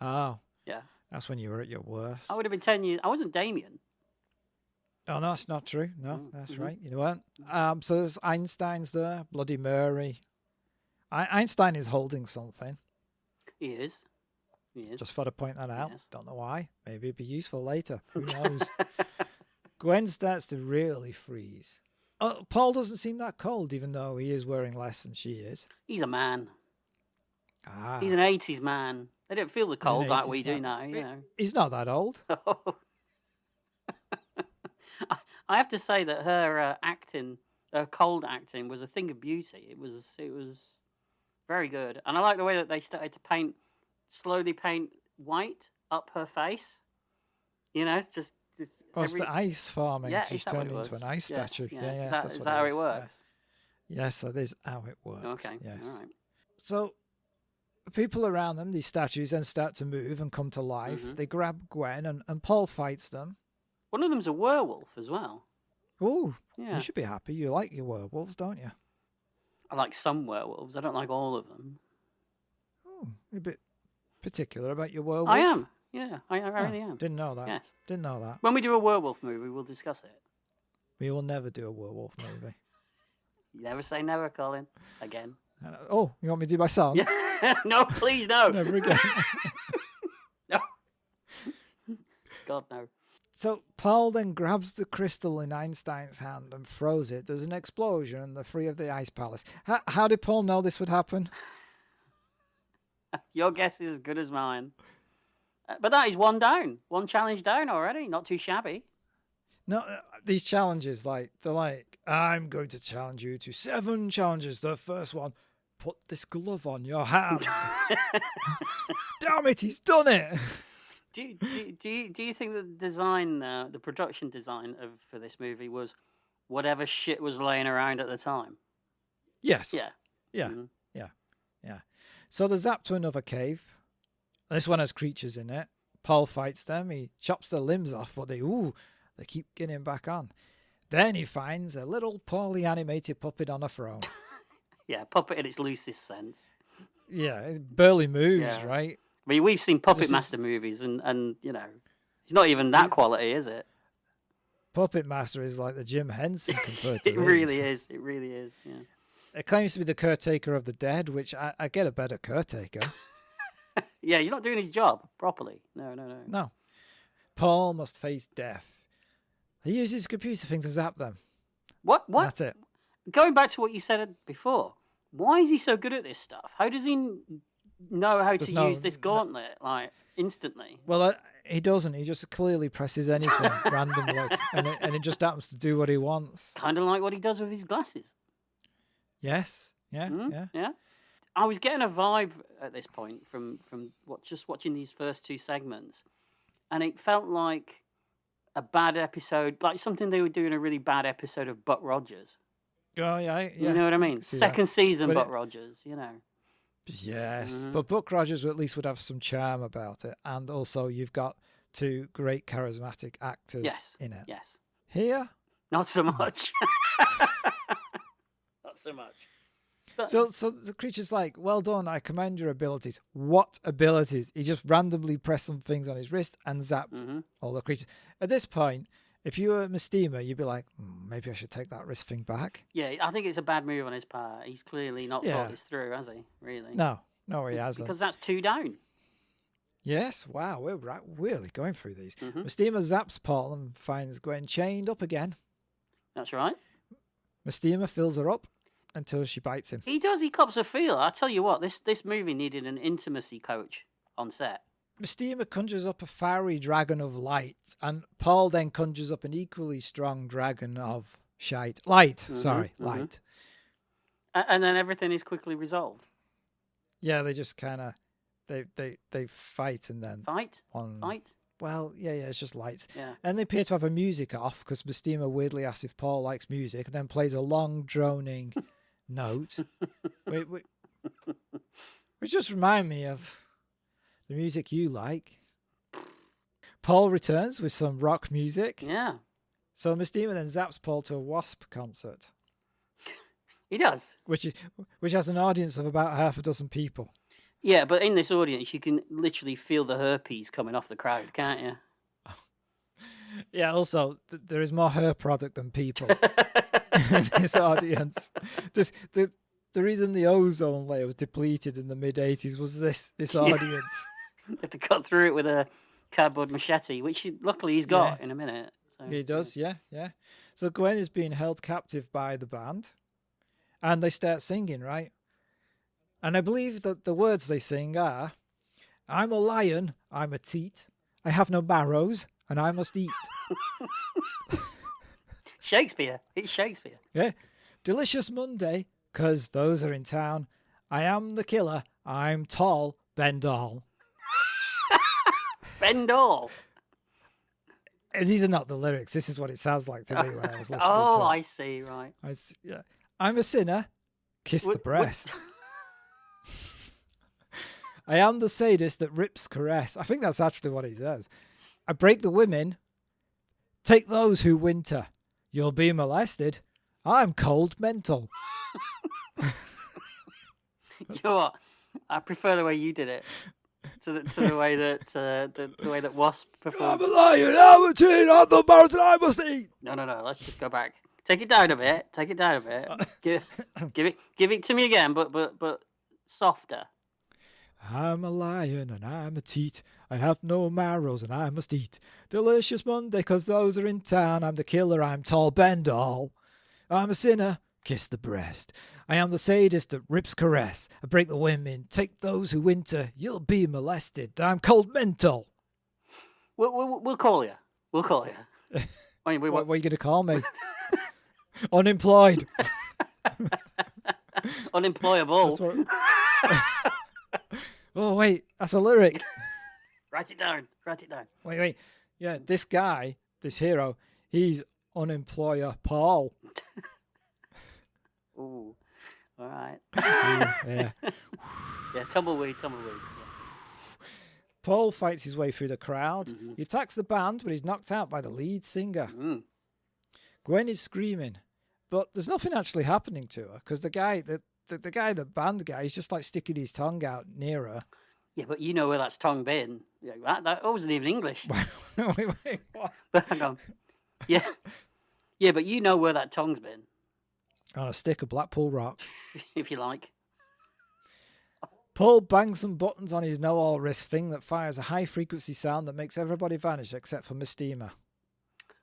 Speaker 1: Oh.
Speaker 2: Yeah.
Speaker 1: That's when you were at your worst.
Speaker 2: I would have been 10 years. I wasn't Damien.
Speaker 1: Oh, no, that's not true. No, that's right. You weren't. So there's Einstein's there, Bloody Mary. Einstein is holding something.
Speaker 2: He is.
Speaker 1: Just thought I'd point that out.
Speaker 2: Yes.
Speaker 1: Don't know why. Maybe it'd be useful later. Who knows? Gwen starts to really freeze. Paul doesn't seem that cold, even though he is wearing less than she is.
Speaker 2: He's a man.
Speaker 1: Ah.
Speaker 2: He's an 80s man. They don't feel the cold like we do now, you know.
Speaker 1: He's not that old.
Speaker 2: I have to say that her cold acting was a thing of beauty. It was very good. And I like the way that they started to slowly paint white up her face. You know, it's just
Speaker 1: it's the ice farming.
Speaker 2: Yeah,
Speaker 1: she's turned into an ice statue.
Speaker 2: Yeah.
Speaker 1: That's
Speaker 2: Is that how it works?
Speaker 1: Yes, that is how it works.
Speaker 2: Okay,
Speaker 1: yes.
Speaker 2: all right.
Speaker 1: So people around them, these statues, then start to move and come to life.
Speaker 2: Mm-hmm.
Speaker 1: They grab Gwen and Paul fights them.
Speaker 2: One of them's a werewolf as well.
Speaker 1: Oh,
Speaker 2: yeah.
Speaker 1: You should be happy. You like your werewolves, don't you?
Speaker 2: I like some werewolves. I don't like all of them.
Speaker 1: Oh, you're a bit particular about your werewolf?
Speaker 2: I am. Yeah, I really am.
Speaker 1: Didn't know that.
Speaker 2: Yes.
Speaker 1: Didn't know that.
Speaker 2: When we do a werewolf movie, we'll discuss it.
Speaker 1: We will never do a werewolf movie.
Speaker 2: You never say never, Colin. Again.
Speaker 1: Oh, you want me to do my song?
Speaker 2: Yeah. No, please no.
Speaker 1: Never again.
Speaker 2: No. God, no.
Speaker 1: So Paul then grabs the crystal in Einstein's hand and throws it. There's an explosion and they're free of the ice palace. How did Paul know this would happen?
Speaker 2: Your guess is as good as mine. But that is one down. One challenge down already. Not too shabby.
Speaker 1: No, these challenges, they're like, I'm going to challenge you to 7 challenges. The first one, put this glove on your hand. Damn it, he's done it.
Speaker 2: Do you think the design, the production design for this movie was whatever shit was laying around at the time?
Speaker 1: Yes.
Speaker 2: Yeah.
Speaker 1: Yeah.
Speaker 2: Mhm.
Speaker 1: Yeah. So they're zapped to another cave. This one has creatures in it. Paul fights them. He chops their limbs off, but they keep getting back on. Then he finds a little poorly animated puppet on a throne.
Speaker 2: Yeah, puppet in its loosest sense.
Speaker 1: Yeah, it barely moves, right?
Speaker 2: I mean, we've seen Puppet Master movies, and you know, it's not even that quality, is it?
Speaker 1: Puppet Master is like the Jim Henson compared to
Speaker 2: It really is. It really is. Yeah.
Speaker 1: It claims to be the caretaker of the dead, which I get a better caretaker.
Speaker 2: Yeah, he's not doing his job properly. No.
Speaker 1: No. Paul must face death. He uses computer things to zap them.
Speaker 2: What?
Speaker 1: That's it.
Speaker 2: Going back to what you said before, why is he so good at this stuff? How does he know how to use this gauntlet like instantly?
Speaker 1: Well, he doesn't. He just clearly presses anything randomly, and it just happens to do what he wants.
Speaker 2: Kind of like what he does with his glasses.
Speaker 1: Yes. Yeah.
Speaker 2: Yeah. I was getting a vibe at this point from just watching these first 2 segments, and it felt like a bad episode, like something they would do in a really bad episode of Buck Rogers.
Speaker 1: Oh, yeah.
Speaker 2: You know what I mean? Second season Buck Rogers, you know.
Speaker 1: Yes, but Buck Rogers at least would have some charm about it, and also you've got 2 great charismatic actors in it.
Speaker 2: Yes.
Speaker 1: Here,
Speaker 2: not so much. Not so much. But...
Speaker 1: So the creature's like, well done, I commend your abilities. What abilities? He just randomly pressed some things on his wrist and zapped all the creatures. At this point, if you were Mistima, you'd be like, maybe I should take that wrist thing back.
Speaker 2: Yeah, I think it's a bad move on his part. He's clearly not thought this through, has he? Really?
Speaker 1: No, he hasn't.
Speaker 2: Because that's 2 down.
Speaker 1: Yes, wow, we're really going through these. Mistima zaps Paul and finds Gwen chained up again.
Speaker 2: That's right.
Speaker 1: Mistima fills her up until she bites him.
Speaker 2: He does. He cops a feel. I tell you what, this movie needed an intimacy coach on set.
Speaker 1: Mistima conjures up a fiery dragon of light, and Paul then conjures up an equally strong dragon of light. Light.
Speaker 2: And then everything is quickly resolved.
Speaker 1: Yeah, they just kind of they fight and then
Speaker 2: fight.
Speaker 1: Well, yeah, it's just lights.
Speaker 2: Yeah.
Speaker 1: And they appear to have a music off because Mistima weirdly asks if Paul likes music, and then plays a long droning note, which just remind me of the music you like. Paul returns with some rock music.
Speaker 2: Yeah.
Speaker 1: So Mistima then zaps Paul to a Wasp concert.
Speaker 2: He does.
Speaker 1: Which has an audience of about half a dozen people.
Speaker 2: Yeah, but in this audience, you can literally feel the herpes coming off the crowd, can't you?
Speaker 1: Yeah, also, there is more her product than people in this audience. Just the reason the ozone layer was depleted in the mid-'80s was this audience.
Speaker 2: You have to cut through it with a cardboard machete, which luckily he's got in a minute. So,
Speaker 1: he does, yeah. So Gwen is being held captive by the band, and they start singing, right? And I believe that the words they sing are, I'm a lion, I'm a teat, I have no barrows, and I must eat.
Speaker 2: Shakespeare. It's Shakespeare.
Speaker 1: Yeah. Delicious Monday, 'cause those are in town. I am the killer, I'm tall, bend all.
Speaker 2: Bend all?
Speaker 1: These are not the lyrics. This is what it sounds like to me when I was listening to it.
Speaker 2: I see, right.
Speaker 1: Yeah. I'm a sinner, kiss the breast. I am the sadist that rips caress. I think that's actually what he says. I break the women, take those who winter. You'll be molested. I'm cold mental.
Speaker 2: You know what? I prefer the way you did it to the way that the way that Wasp performed.
Speaker 1: I'm a lion, I'm a teen, I'm the mountain I must eat.
Speaker 2: No. Let's just go back. Take it down a bit. Give it to me again, but softer.
Speaker 1: I'm a lion and I'm a teat. I have no marrows and I must eat. Delicious Monday, 'cause those are in town. I'm the killer, I'm tall, bend all. I'm a sinner, kiss the breast. I am the sadist that rips caress. I break the women, take those who winter. You'll be molested. I'm cold mental.
Speaker 2: We'll call you. I mean,
Speaker 1: What are you going to call me? Unemployed.
Speaker 2: Unemployable.
Speaker 1: Oh, wait, that's a lyric.
Speaker 2: Write it down.
Speaker 1: Wait. Yeah, this guy, this hero, he's unemployer Paul.
Speaker 2: Ooh, all right.
Speaker 1: Yeah.
Speaker 2: Yeah, tumbleweed. Yeah.
Speaker 1: Paul fights his way through the crowd.
Speaker 2: Mm-hmm.
Speaker 1: He attacks the band, but he's knocked out by the lead singer.
Speaker 2: Mm.
Speaker 1: Gwen is screaming, but there's nothing actually happening to her because the band guy, he's just like sticking his tongue out near her.
Speaker 2: Yeah, but you know where that's tongue been. Yeah, that wasn't even English.
Speaker 1: Wait, what?
Speaker 2: But hang on. Yeah, but you know where that tongue's been.
Speaker 1: On a stick of Blackpool rock.
Speaker 2: If you like.
Speaker 1: Paul bangs some buttons on his know-all wrist thing that fires a high-frequency sound that makes everybody vanish except for Mistima.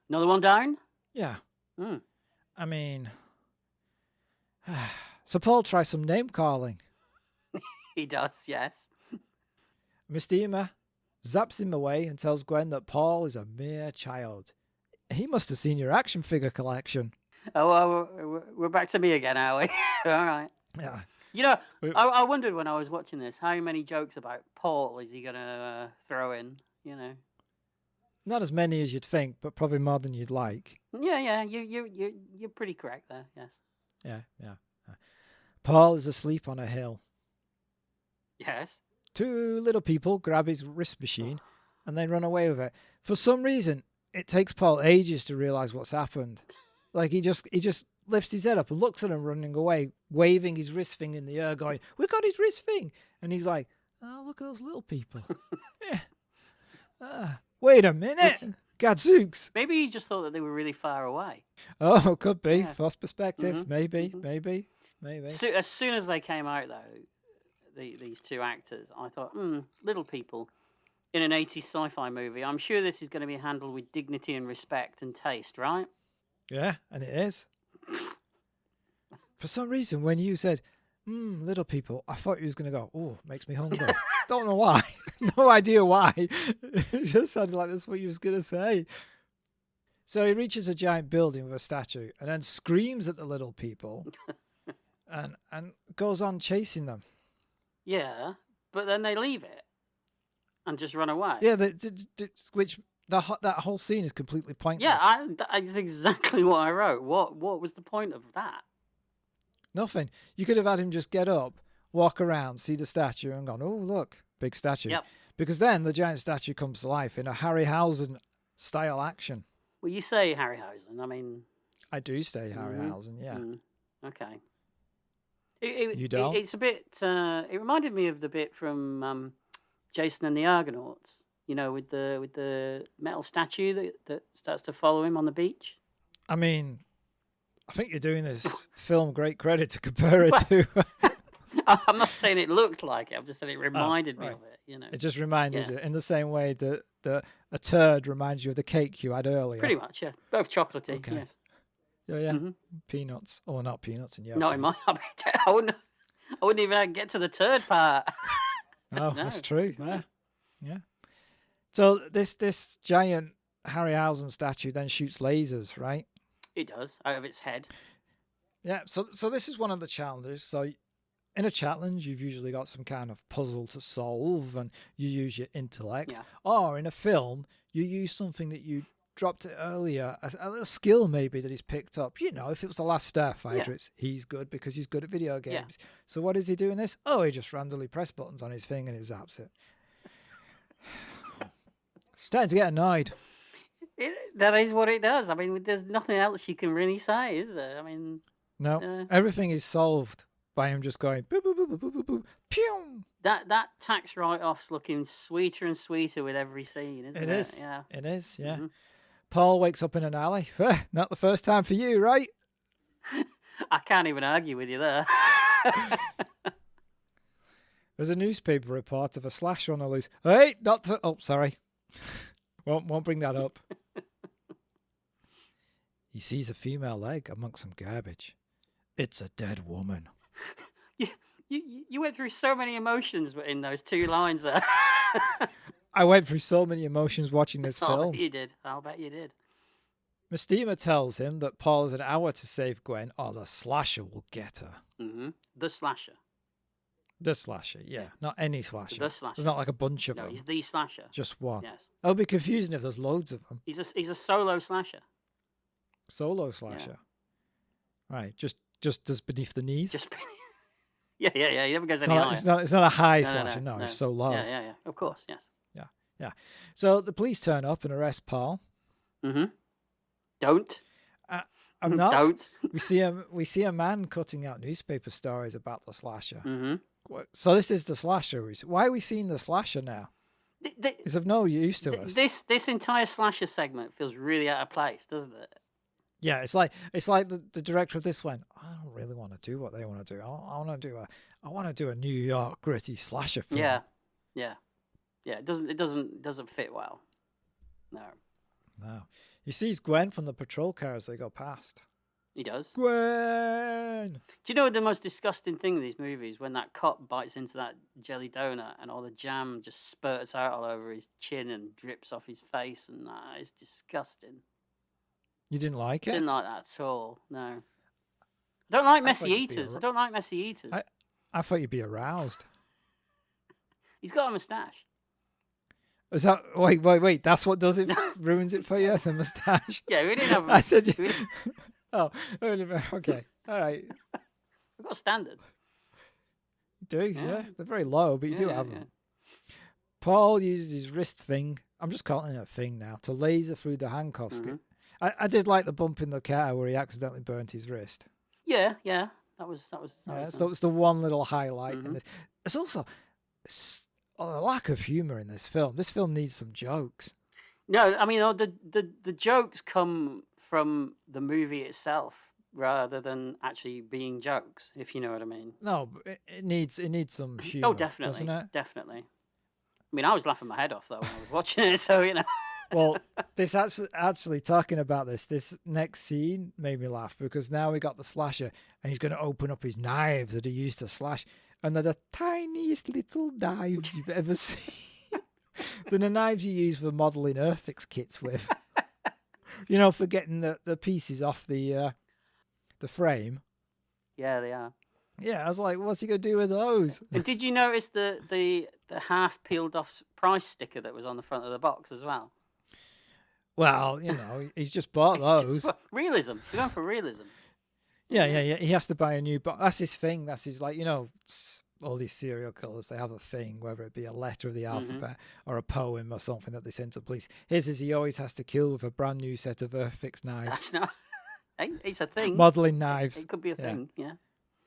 Speaker 2: Another one down?
Speaker 1: Yeah.
Speaker 2: Mm.
Speaker 1: I mean... So Paul tries some name-calling.
Speaker 2: He does, yes.
Speaker 1: Mistima zaps him away and tells Gwen that Paul is a mere child. He must have seen your action figure collection.
Speaker 2: Oh, well, we're back to me again, are we? All right.
Speaker 1: Yeah.
Speaker 2: You know, I wondered when I was watching this, how many jokes about Paul is he going to throw in, you know?
Speaker 1: Not as many as you'd think, but probably more than you'd like.
Speaker 2: Yeah, you're pretty correct there, yes.
Speaker 1: Yeah. Paul is asleep on a hill.
Speaker 2: Yes.
Speaker 1: Two little people grab his wrist machine and then run away with it. For some reason, it takes Paul ages to realise what's happened. Like he just lifts his head up and looks at him running away, waving his wrist thing in the air, going, "We got his wrist thing!" And he's like, "Oh, look at those little people." Wait a minute, gadzooks!
Speaker 2: Maybe he just thought that they were really far away.
Speaker 1: Oh, could be.
Speaker 2: Yeah.
Speaker 1: First perspective.
Speaker 2: Mm-hmm.
Speaker 1: Maybe.
Speaker 2: As soon as they came out, though, these two actors, I thought, little people in an 80s sci-fi movie. I'm sure this is going to be handled with dignity and respect and taste, right?
Speaker 1: Yeah, and it is. For some reason, when you said, little people, I thought you was going to go, oh, makes me hungry. Don't know why. No idea why. It just sounded like that's what you was going to say. So he reaches a giant building with a statue and then screams at the little people and goes on chasing them.
Speaker 2: Yeah, but then they leave it and just run away.
Speaker 1: Yeah, which that whole scene is completely pointless.
Speaker 2: Yeah, that's exactly what I wrote. What was the point of that?
Speaker 1: Nothing. You could have had him just get up, walk around, see the statue, and gone, oh, look, big statue.
Speaker 2: Yep.
Speaker 1: Because then the giant statue comes to life in a Harryhausen-style action.
Speaker 2: Well, you say Harryhausen. I mean...
Speaker 1: I do say Harryhausen, yeah.
Speaker 2: Okay.
Speaker 1: You don't?
Speaker 2: It's a bit... it reminded me of the bit from Jason and the Argonauts, you know, with the metal statue that starts to follow him on the beach.
Speaker 1: I mean... I think you're doing this film great credit to compare it to.
Speaker 2: I'm not saying it looked like it. I'm just saying it reminded me of it. You know,
Speaker 1: it just reminded you in the same way that a turd reminds you of the cake you had earlier.
Speaker 2: Pretty much, yeah. Both chocolatey.
Speaker 1: Okay.
Speaker 2: Yes.
Speaker 1: Yeah. Mm-hmm. Peanuts, or not peanuts, and
Speaker 2: no, in my I wouldn't even get to the turd part.
Speaker 1: Oh, no. That's true. Yeah. So this giant Harryhausen statue then shoots lasers, right?
Speaker 2: It does, out of its head.
Speaker 1: Yeah, so this is one of the challenges. So in a challenge, you've usually got some kind of puzzle to solve, and you use your intellect. Yeah. Or in a film, you use something that you dropped it earlier, a little skill maybe that he's picked up. You know, if it was The Last Starfighter, he's good because he's good at video games. Yeah. So what does he do in this? Oh, he just randomly press buttons on his thing and it zaps it. Starting to get annoyed.
Speaker 2: That is what it does. I mean, there's nothing else you can really say, is there? I mean...
Speaker 1: No, everything is solved by him just going boop, boop, boop, boop, boop, boop, boop, pew.
Speaker 2: That tax write-off's looking sweeter and sweeter with every scene, isn't it?
Speaker 1: It is.
Speaker 2: Yeah.
Speaker 1: It is, yeah.
Speaker 2: Mm-hmm.
Speaker 1: Paul wakes up in an alley. Not the first time for you, right?
Speaker 2: I can't even argue with you there.
Speaker 1: There's a newspaper report of a slasher on the loose. Hey, not for... Oh, sorry. won't bring that up. He sees a female leg amongst some garbage. It's a dead woman.
Speaker 2: You went through so many emotions in those 2 lines there.
Speaker 1: I went through so many emotions watching this
Speaker 2: I'll
Speaker 1: film.
Speaker 2: bet you did. I'll bet you did.
Speaker 1: Mistima tells him that Paul has an hour to save Gwen or the slasher will get her.
Speaker 2: Mm-hmm. The slasher.
Speaker 1: The slasher, yeah. Not any slasher.
Speaker 2: The slasher.
Speaker 1: There's not like a bunch of
Speaker 2: No,
Speaker 1: them.
Speaker 2: he's the slasher.
Speaker 1: Just one.
Speaker 2: Yes.
Speaker 1: It'll be confusing if there's loads of them.
Speaker 2: He's a solo slasher.
Speaker 1: Solo slasher. Right, just does beneath the knees.
Speaker 2: Just yeah. He never goes any
Speaker 1: It's
Speaker 2: higher.
Speaker 1: not, it's not a high slasher, no, it's so low.
Speaker 2: Yeah. Of course, yes.
Speaker 1: Yeah. So the police turn up and arrest Paul.
Speaker 2: Mm-hmm. Don't.
Speaker 1: I'm not.
Speaker 2: Don't.
Speaker 1: We see a man cutting out newspaper stories about the slasher.
Speaker 2: Mm-hmm.
Speaker 1: So this is the slasher. Why are we seeing the slasher now? It's of no use to us.
Speaker 2: This entire slasher segment feels really out of place, doesn't it?
Speaker 1: Yeah, it's like the director of this went, I don't really want to do what they want to do. I want to do a New York gritty slasher film.
Speaker 2: Yeah. It doesn't fit well. No.
Speaker 1: He sees Gwen from the patrol car as they go past.
Speaker 2: He does.
Speaker 1: Gwen.
Speaker 2: Do you know the most disgusting thing in these movies? When that cop bites into that jelly donut and all the jam just spurts out all over his chin and drips off his face, and that is disgusting.
Speaker 1: You didn't like it?
Speaker 2: Didn't like that at all. No. Don't like messy eaters. I don't like messy eaters.
Speaker 1: I thought you'd be aroused.
Speaker 2: He's got a moustache.
Speaker 1: Is that wait? That's what does it ruins it for you? The moustache.
Speaker 2: Yeah, we didn't have.
Speaker 1: I said you. Oh, okay, all right.
Speaker 2: We've got standards.
Speaker 1: You do, yeah. They're very low, but you do have them. Paul uses his wrist thing. I'm just calling it a thing now to laser through the handcuffs. Mm-hmm. I did like the bump in the car where he accidentally burnt his wrist.
Speaker 2: Yeah. That was
Speaker 1: so it's the one little highlight. Mm-hmm. It's also a lack of humor in this film. This film needs some jokes.
Speaker 2: No, I mean the jokes come from the movie itself rather than actually being jokes, if you know what I mean.
Speaker 1: No, but it needs some humor.
Speaker 2: Oh, definitely,
Speaker 1: doesn't it?
Speaker 2: Definitely. I mean, I was laughing my head off though when I was watching it, so you know.
Speaker 1: Well, this actually talking about this next scene made me laugh because now we got the slasher and he's going to open up his knives that he used to slash, and they're the tiniest little knives you've ever seen. They're the knives you use for modelling Earthfix kits with. You know, for getting the pieces off the frame.
Speaker 2: Yeah, they are.
Speaker 1: Yeah, I was like, what's he going to do with those?
Speaker 2: And did you notice the half peeled off price sticker that was on the front of the box as well?
Speaker 1: Well, you know, he's just bought those.
Speaker 2: Realism. They're going for realism.
Speaker 1: Yeah. He has to buy a new box. That's his thing. That's his, like, you know, all these serial killers, they have a thing, whether it be a letter of the alphabet or a poem or something that they send to the police. His is he always has to kill with a brand new set of Earthfix knives.
Speaker 2: That's not... It's a thing.
Speaker 1: Modelling knives.
Speaker 2: It could be a thing, yeah.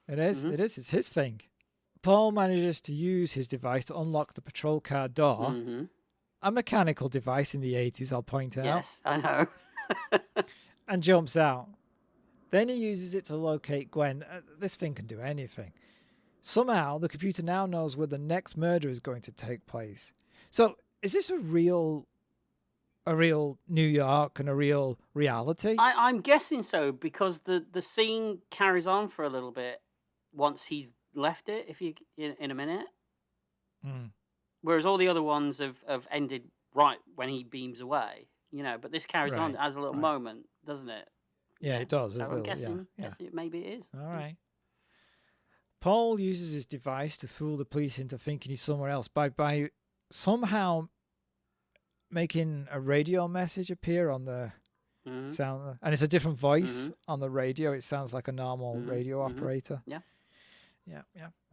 Speaker 1: It is. It is. It's his thing. Paul manages to use his device to unlock the patrol car door. Mm-hmm. A mechanical device in the 80s, I'll point out.
Speaker 2: Yes, I know.
Speaker 1: And jumps out. Then he uses it to locate Gwen. This thing can do anything. Somehow, the computer now knows where the next murder is going to take place. So, is this a real New York and a real reality?
Speaker 2: I'm guessing so, because the scene carries on for a little bit once he's left it, if you in a minute. Mm. Whereas all the other ones have ended right when he beams away, you know. But this carries on as a little moment, doesn't it?
Speaker 1: Yeah, it does.
Speaker 2: So I'm guessing maybe it is.
Speaker 1: All right. Paul uses his device to fool the police into thinking he's somewhere else by somehow making a radio message appear on the sound, and it's a different voice on the radio. It sounds like a normal radio operator. Yeah.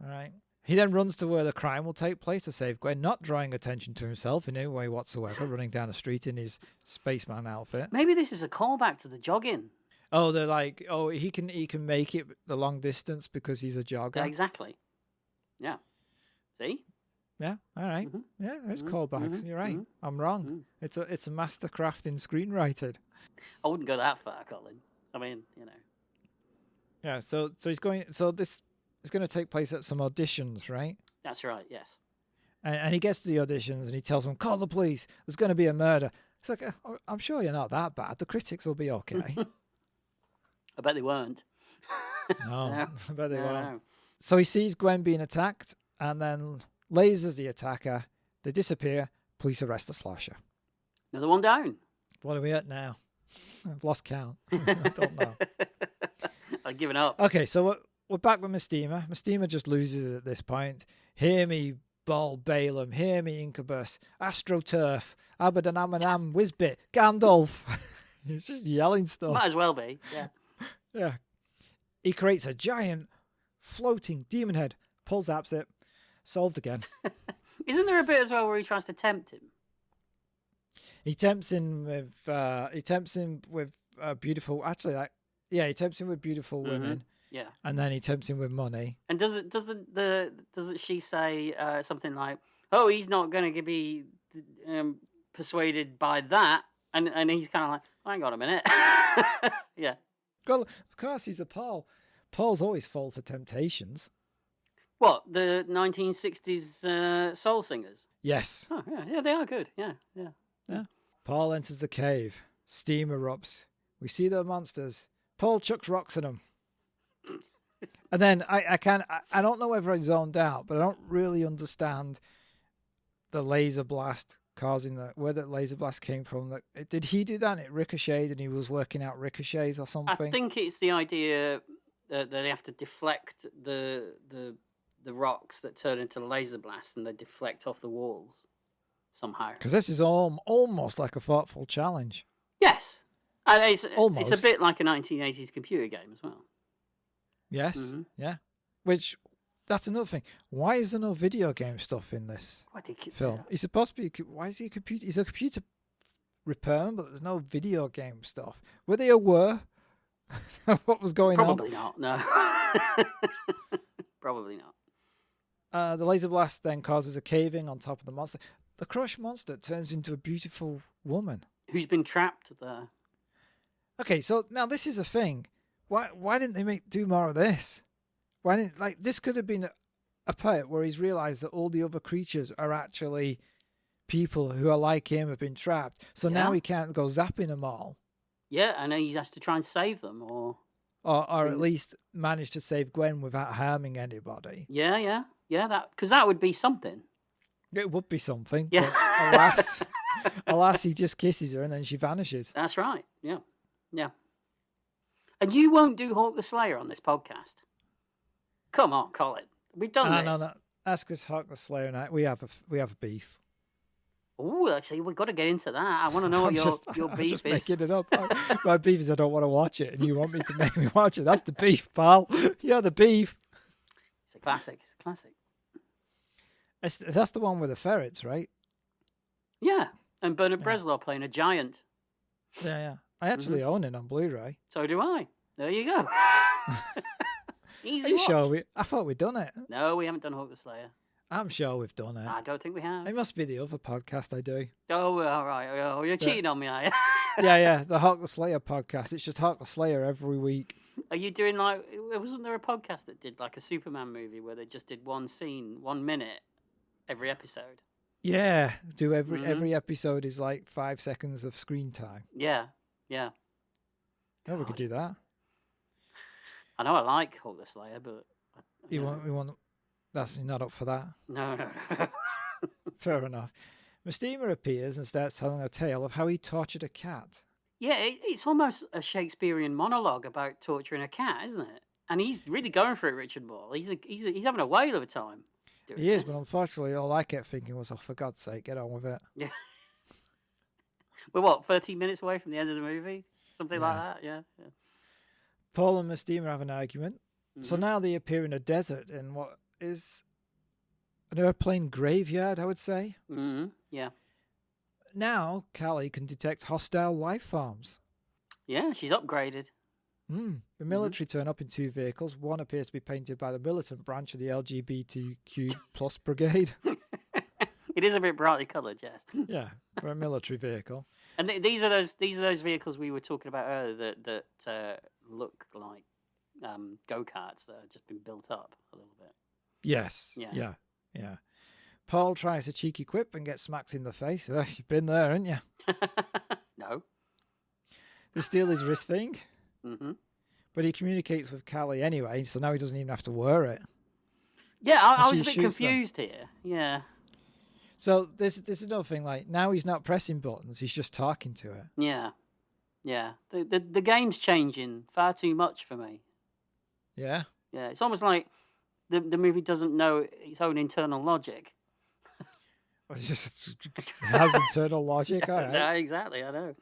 Speaker 1: All right. He then runs to where the crime will take place to save Gwen, not drawing attention to himself in any way whatsoever, running down the street in his spaceman outfit.
Speaker 2: Maybe this is a callback to the jogging.
Speaker 1: Oh, they're like, oh, he can make it the long distance because he's a jogger.
Speaker 2: Yeah, exactly. Yeah. See?
Speaker 1: Yeah, all right. Yeah, there's callbacks. You're right. I'm wrong. It's a mastercraft in screenwriting.
Speaker 2: I wouldn't go that far, Colin. I mean, you know.
Speaker 1: Yeah, so he's going. So this is going to take place at some auditions, right?
Speaker 2: That's right. Yes.
Speaker 1: And he gets to the auditions and he tells them, "Call the police. There's going to be a murder." It's like, I'm sure you're not that bad. The critics will be okay.
Speaker 2: I bet they weren't.
Speaker 1: No,
Speaker 2: No.
Speaker 1: I bet they won't.
Speaker 2: No.
Speaker 1: So he sees Gwen being attacked and then lasers the attacker. They disappear. Police arrest the slasher.
Speaker 2: Another one down.
Speaker 1: What are we at now? I've lost count. I don't know.
Speaker 2: I've given up.
Speaker 1: Okay, so we're back with Mistima. Mistima just loses it at this point. Hear me, Ball Balaam. Hear me, Incubus. AstroTurf. Abaddon-Amanam. Whizbit. Gandalf. He's just yelling stuff.
Speaker 2: Might as well be. Yeah.
Speaker 1: Yeah. He creates a giant floating demon head. Paul zaps it. Solved again.
Speaker 2: Isn't there a bit as well where he tries to tempt him?
Speaker 1: He tempts him with beautiful. Actually, he tempts him with beautiful women.
Speaker 2: Yeah.
Speaker 1: And then he tempts him with money.
Speaker 2: And doesn't she say something like, "Oh, he's not going to be persuaded by that," and he's kind of like, "Hang on a minute." Yeah.
Speaker 1: Well, of course he's a Paul. Paul's always fall for temptations.
Speaker 2: What, the 1960s soul singers?
Speaker 1: Yes.
Speaker 2: Oh, yeah, they are good. Yeah.
Speaker 1: Paul enters the cave. Steam erupts. We see the monsters. Paul chucks rocks at them. And then I don't know whether I zoned out, but I don't really understand the laser blast causing where that laser blast came from. Did he do that and it ricocheted and he was working out ricochets or something?
Speaker 2: I think it's the idea that they have to deflect the rocks that turn into laser blasts, and they deflect off the walls somehow.
Speaker 1: Because this is almost like a thoughtful challenge.
Speaker 2: Yes. And it's
Speaker 1: Almost.
Speaker 2: a bit like a 1980s computer game as well.
Speaker 1: Yes. Yeah. Which, that's another thing. Why is there no video game stuff in this film? He's supposed to be. Why is he a computer? He's a computer repairman, but there's no video game stuff. Were they aware of what was going
Speaker 2: Probably not. No. Probably not.
Speaker 1: The laser blast then causes a caving on top of the monster. The crushed monster turns into a beautiful woman
Speaker 2: who's been trapped there.
Speaker 1: Okay, so now this is a thing. Why didn't they do more of this? Why didn't this could have been a part where he's realized that all the other creatures are actually people who are like him, have been trapped. So now he can't go zapping them all.
Speaker 2: Yeah, and he has to try and save them, or
Speaker 1: at least manage to save Gwen without harming anybody.
Speaker 2: Yeah. Because that would be something.
Speaker 1: It would be something.
Speaker 2: Yeah.
Speaker 1: But alas, he just kisses her and then she vanishes.
Speaker 2: That's right. Yeah. And you won't do Hawk the Slayer on this podcast. Come on, Colin. We've done this.
Speaker 1: No. Ask us Hawk the Slayer and I. We have a beef.
Speaker 2: Oh, let's see. We've got to get into that. I want to know what your beef
Speaker 1: just
Speaker 2: is.
Speaker 1: Making it up. My beef is I don't want to watch it, and you want me to make me watch it. That's the beef, pal. You're the beef.
Speaker 2: It's a classic.
Speaker 1: That's the one with the ferrets, right?
Speaker 2: Yeah, and Bernard Bresslaw playing a giant.
Speaker 1: Yeah. I actually own it on Blu-ray.
Speaker 2: So do I. There you go. Easy.
Speaker 1: Are you
Speaker 2: watch.
Speaker 1: sure? I thought we'd done it.
Speaker 2: No, we haven't done Hawk the Slayer.
Speaker 1: I'm sure we've done it.
Speaker 2: I don't think we have.
Speaker 1: It must be the other podcast I do.
Speaker 2: Oh, all right. Oh, you're cheating on me, are you?
Speaker 1: Yeah. The Hawk the Slayer podcast. It's just Hawk the Slayer every week.
Speaker 2: Are you doing wasn't there a podcast that did like a Superman movie where they just did one scene, 1 minute every episode?
Speaker 1: Yeah. Every episode is like 5 seconds of screen time.
Speaker 2: Yeah.
Speaker 1: Oh, we could do that.
Speaker 2: I know I like Hawk the Slayer, but
Speaker 1: We want. That's not up for that.
Speaker 2: No.
Speaker 1: Fair enough. Mistima appears and starts telling a tale of how he tortured a cat.
Speaker 2: Yeah, it's almost a Shakespearean monologue about torturing a cat, isn't it? And he's really going for it, Richard Ball. He's having a whale of a time.
Speaker 1: He is, but unfortunately, all I kept thinking was, "Oh, for God's sake, get on with it."
Speaker 2: Yeah. We're what, 13 minutes away from the end of the movie? Something like that, yeah.
Speaker 1: Paul and Mistima have an argument.
Speaker 2: Mm-hmm.
Speaker 1: So now they appear in a desert in what is an airplane graveyard, I would say.
Speaker 2: Mm-hmm. Yeah.
Speaker 1: Now, Callie can detect hostile life forms.
Speaker 2: Yeah, she's upgraded.
Speaker 1: The military turn up in 2 vehicles. One appears to be painted by the militant branch of the LGBTQ plus brigade.
Speaker 2: It is a bit brightly coloured, yes.
Speaker 1: Yeah, for a military vehicle.
Speaker 2: And these are those vehicles we were talking about earlier that look like go-karts that have just been built up a little bit.
Speaker 1: Yes. Yeah. Paul tries a cheeky quip and gets smacked in the face. You've been there, haven't you?
Speaker 2: No.
Speaker 1: They steal his wrist thing.
Speaker 2: Mm-hmm.
Speaker 1: But he communicates with Callie anyway, so now he doesn't even have to wear it.
Speaker 2: Yeah, I was a bit confused here. Yeah.
Speaker 1: So this is another thing. Like, now he's not pressing buttons; he's just talking to it.
Speaker 2: Yeah. The game's changing far too much for me.
Speaker 1: Yeah.
Speaker 2: Yeah, it's almost like the movie doesn't know its own internal logic.
Speaker 1: It has internal logic. All right.
Speaker 2: Yeah, exactly. I know.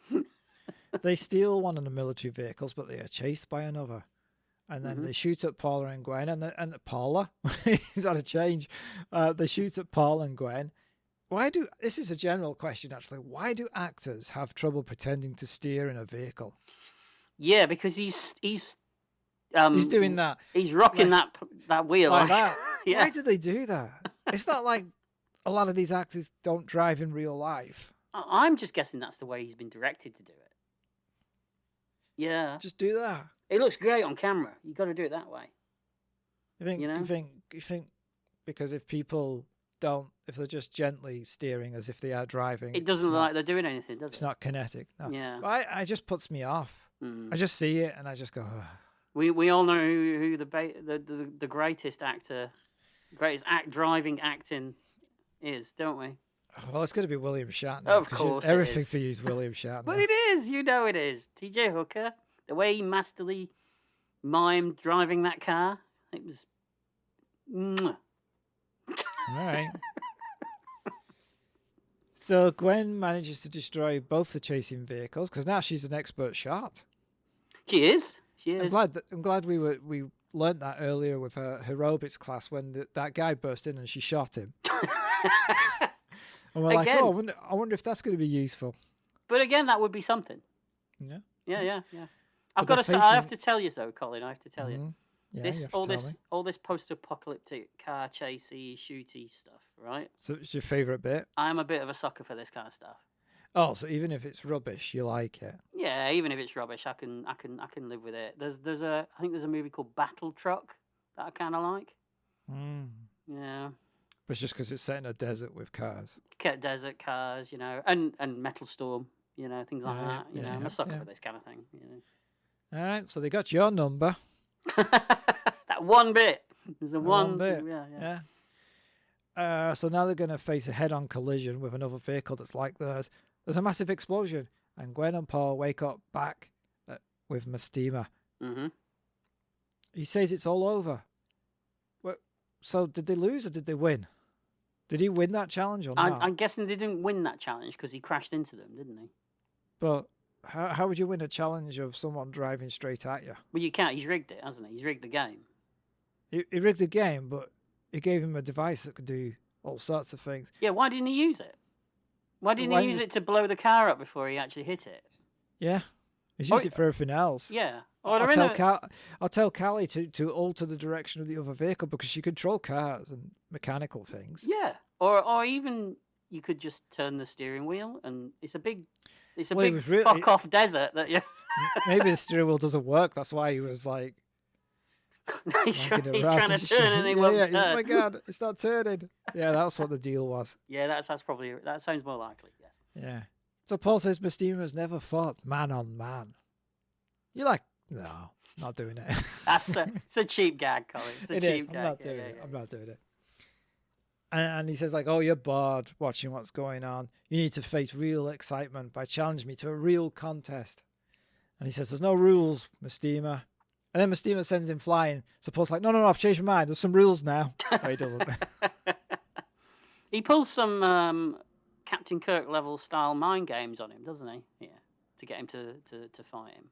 Speaker 1: They steal one of the military vehicles, but they are chased by another. And then they shoot at Paula and Gwen, and Paula, he's had a change. They shoot at Paul and Gwen. This is a general question, actually. Why do actors have trouble pretending to steer in a vehicle?
Speaker 2: Yeah, because he's
Speaker 1: doing that.
Speaker 2: He's rocking that wheel
Speaker 1: like that.
Speaker 2: Yeah.
Speaker 1: Why do they do that? It's not like a lot of these actors don't drive in real life.
Speaker 2: I'm just guessing that's the way he's been directed to do it. Yeah.
Speaker 1: Just do that.
Speaker 2: It looks great on camera. You got to do it that way.
Speaker 1: You think because if people don't, if they're just gently steering as if they are driving,
Speaker 2: it doesn't look like they're doing anything, does it?
Speaker 1: It's not kinetic. No.
Speaker 2: Yeah.
Speaker 1: It just puts me off. I just see it and I just go. Ugh.
Speaker 2: We all know who the greatest actor, driving acting is, don't we?
Speaker 1: Well, it's going to be William Shatner.
Speaker 2: Of course,
Speaker 1: everything for you is William Shatner.
Speaker 2: But it is, it is. T.J. Hooker, the way he masterly mimed driving that car, it was. Mwah.
Speaker 1: All right. So Gwen manages to destroy both the chasing vehicles because now she's an expert shot.
Speaker 2: She is.
Speaker 1: I'm glad we learnt that earlier with her aerobics class when that guy burst in and she shot him. And we're like, I wonder if that's going to be useful.
Speaker 2: But again, that would be something.
Speaker 1: Yeah.
Speaker 2: Yeah. I have to tell you though, Colin. I have to tell you.
Speaker 1: Yeah,
Speaker 2: all this post-apocalyptic car chasey, shooty stuff, right?
Speaker 1: So it's your favourite bit?
Speaker 2: I'm a bit of a sucker for this kind of stuff.
Speaker 1: Oh, so even if it's rubbish, you like it?
Speaker 2: Yeah, even if it's rubbish, I can live with it. I think there's a movie called Battle Truck that I kind of like. Yeah.
Speaker 1: But it's just because it's set in a desert with cars.
Speaker 2: Desert cars, and Metal Storm, things like that. I'm a sucker for this kind of thing.
Speaker 1: All right, so they got your number.
Speaker 2: That one bit. There's one
Speaker 1: bit.
Speaker 2: Yeah.
Speaker 1: So now they're going to face a head-on collision with another vehicle that's like theirs. There's a massive explosion, and Gwen and Paul wake up back with Mistima.
Speaker 2: Mm-hmm.
Speaker 1: He says it's all over. Well, so did they lose or did they win? Did he win that challenge or not?
Speaker 2: I'm guessing they didn't win that challenge because he crashed into them, didn't he?
Speaker 1: But how would you win a challenge of someone driving straight at you?
Speaker 2: Well, you can't. He's rigged it, hasn't he? He's rigged the game.
Speaker 1: He rigged the game, but he gave him a device that could do all sorts of things.
Speaker 2: Yeah, why didn't he use it? Why didn't he use it to blow the car up before he actually hit it?
Speaker 1: Yeah, he's used it for everything else.
Speaker 2: Yeah.
Speaker 1: I'll tell Callie to alter the direction of the other vehicle because she control cars and mechanical things.
Speaker 2: Yeah, or even you could just turn the steering wheel, and it's a big fuck off desert that you.
Speaker 1: Maybe the steering wheel doesn't work. That's why he was like.
Speaker 2: he's trying to turn and he won't turn.
Speaker 1: Oh my god, it's not turning. Yeah, that's what the deal was.
Speaker 2: Yeah, that sounds more likely. Yes.
Speaker 1: Yeah. So Paul says Mistima's never fought man on man. You're like, no, not doing it.
Speaker 2: It's a cheap gag, Colin. It's a cheap gag.
Speaker 1: I'm not doing it. And he says, like, oh, you're bored watching what's going on. You need to face real excitement by challenging me to a real contest. And he says, there's no rules, Mistima. And then Mistima sends him flying. So Paul's like, no, I've changed my mind. There's some rules now. No, he doesn't.
Speaker 2: He pulls some Captain Kirk level style mind games on him, doesn't he? Yeah, to get him to fight him.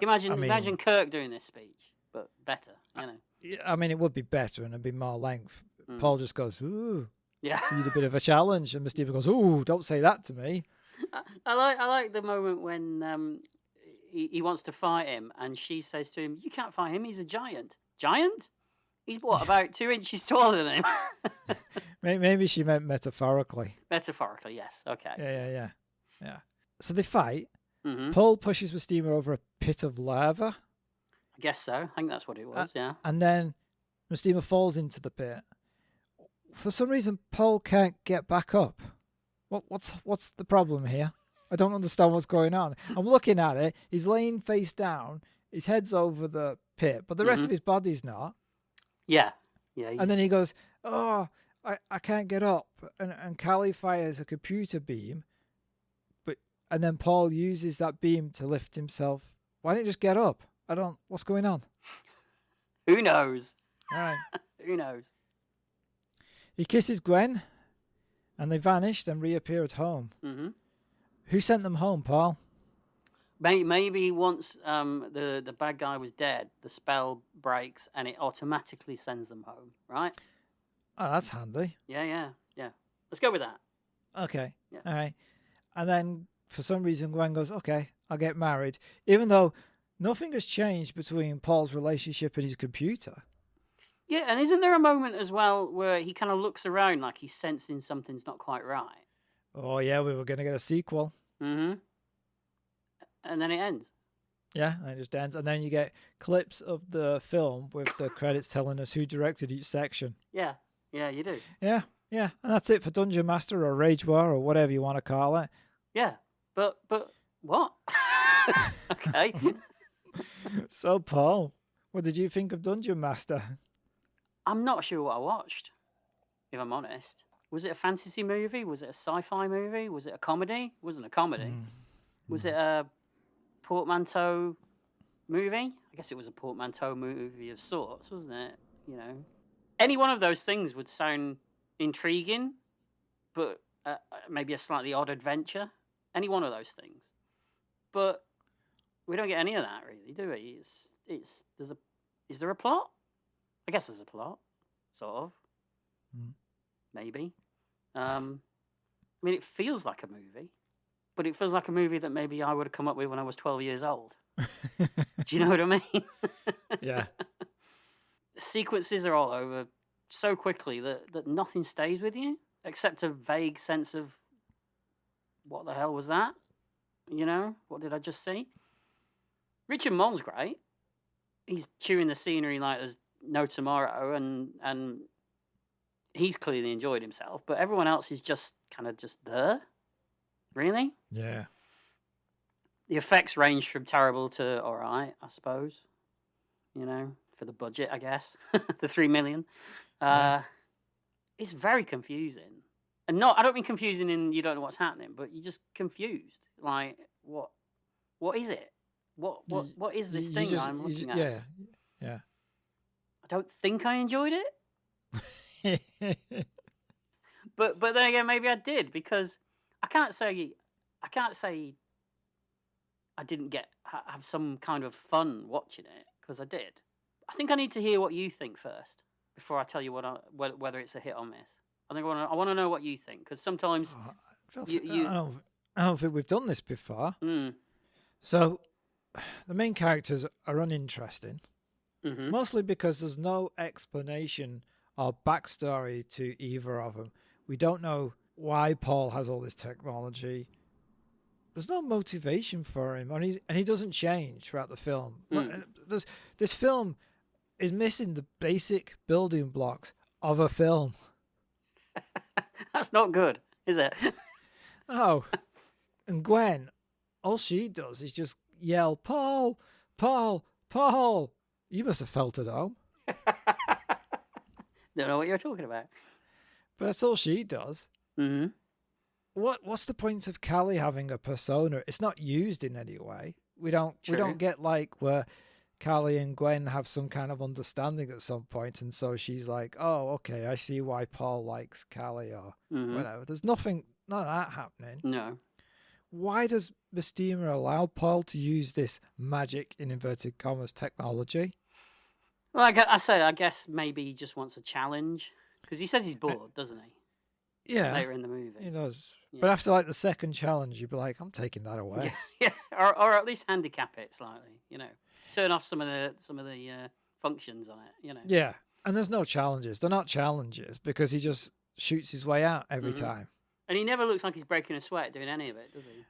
Speaker 2: Imagine Kirk doing this speech, but better,
Speaker 1: Yeah, I mean, it would be better and it'd be more length. Paul just goes, ooh,
Speaker 2: yeah,
Speaker 1: you need a bit of a challenge. And Mistima goes, ooh, don't say that to me.
Speaker 2: I like the moment when he wants to fight him, and she says to him, "You can't fight him. He's a giant." Giant? He's what, about 2 inches taller than him?
Speaker 1: Maybe she meant metaphorically.
Speaker 2: Metaphorically, yes. Okay.
Speaker 1: Yeah. So they fight.
Speaker 2: Mm-hmm.
Speaker 1: Paul pushes Mistima over a pit of lava.
Speaker 2: I guess so. I think that's what it was, yeah.
Speaker 1: And then Mistima falls into the pit. For some reason, Paul can't get back up. What's the problem here? I don't understand what's going on. I'm looking at it. He's laying face down. His head's over the pit, but the rest of his body's not.
Speaker 2: Yeah.
Speaker 1: And then he goes, "Oh, I can't get up." And Callie fires a computer beam, and then Paul uses that beam to lift himself. Why didn't he just get up? What's going on?
Speaker 2: Who knows?
Speaker 1: All right.
Speaker 2: Who knows?
Speaker 1: He kisses Gwen, and they vanish and reappear at home.
Speaker 2: Mm-hmm.
Speaker 1: Who sent them home, Paul?
Speaker 2: Maybe once the bad guy was dead, the spell breaks and it automatically sends them home, right?
Speaker 1: Oh, that's handy.
Speaker 2: Yeah. Let's go with that.
Speaker 1: Okay.
Speaker 2: Yeah.
Speaker 1: All right. And then for some reason, Gwen goes, "Okay, I'll get married," even though nothing has changed between Paul's relationship and his computer.
Speaker 2: Yeah, and isn't there a moment as well where he kind of looks around like he's sensing something's not quite right?
Speaker 1: Oh, yeah, we were going to get a sequel.
Speaker 2: Mm-hmm. And then it ends.
Speaker 1: Yeah, and it just ends. And then you get clips of the film with the credits telling us who directed each section.
Speaker 2: Yeah, you do.
Speaker 1: Yeah. And that's it for Dungeon Master or Rage War or whatever you want to call it.
Speaker 2: Yeah, but what? Okay.
Speaker 1: So, Paul, what did you think of Dungeon Master?
Speaker 2: I'm not sure what I watched, if I'm honest. Was it a fantasy movie? Was it a sci-fi movie? Was it a comedy? It wasn't a comedy. Was it a portmanteau movie? I guess it was a portmanteau movie of sorts, wasn't it? You know, any one of those things would sound intriguing, but maybe a slightly odd adventure. Any one of those things, but we don't get any of that really, do we? Is there a plot? I guess there's a plot, sort of. Maybe. I mean, it feels like a movie, but it feels like a movie that maybe I would have come up with when I was 12 years old. Do you know what I mean?
Speaker 1: Yeah.
Speaker 2: The sequences are all over so quickly that nothing stays with you except a vague sense of what the hell was that? You know, what did I just see? Richard Moll's great. He's chewing the scenery like there's no tomorrow, and he's clearly enjoyed himself, but everyone else is just kind of just there. Really?
Speaker 1: Yeah.
Speaker 2: The effects range from terrible to all right, I suppose. You know, for the budget, I guess. The 3 million. It's very confusing. And I don't mean confusing in you don't know what's happening, but you're just confused. Like, what is it? What is this thing I'm looking at?
Speaker 1: Yeah.
Speaker 2: I don't think I enjoyed it. But then again, maybe I did, because I can't say I didn't have some kind of fun watching it, because I did. I think I need to hear what you think first before I tell you whether it's a hit or miss. I want to know what you think, because sometimes
Speaker 1: I don't think we've done this before.
Speaker 2: Mm.
Speaker 1: So the main characters are uninteresting, mostly because there's no explanation or backstory to either of them. We don't know why Paul has all this technology. There's no motivation for him, and he doesn't change throughout the film. This film is missing the basic building blocks of a film.
Speaker 2: That's not good, is it?
Speaker 1: Oh, and Gwen, all she does is just yell, "Paul, Paul, Paul." You must have felt at home.
Speaker 2: Don't know what you're talking about.
Speaker 1: But that's all she does.
Speaker 2: Mm-hmm.
Speaker 1: What's the point of Callie having a persona? It's not used in any way. We don't get like where Callie and Gwen have some kind of understanding at some point, and so she's like, "Oh, okay, I see why Paul likes Callie," or whatever. There's none of that happening.
Speaker 2: No.
Speaker 1: Why does Mistima allow Paul to use this magic, in inverted commas, technology?
Speaker 2: Well, I guess maybe he just wants a challenge, because he says he's bored, doesn't he?
Speaker 1: Yeah.
Speaker 2: later in the movie.
Speaker 1: He does.
Speaker 2: Yeah.
Speaker 1: But after like the second challenge, you'd be like, I'm taking that away.
Speaker 2: Yeah, or at least handicap it slightly. Turn off some of the functions on it.
Speaker 1: Yeah. And there's no challenges. They're not challenges because he just shoots his way out every time.
Speaker 2: And he never looks like he's breaking a sweat doing any of it, does he?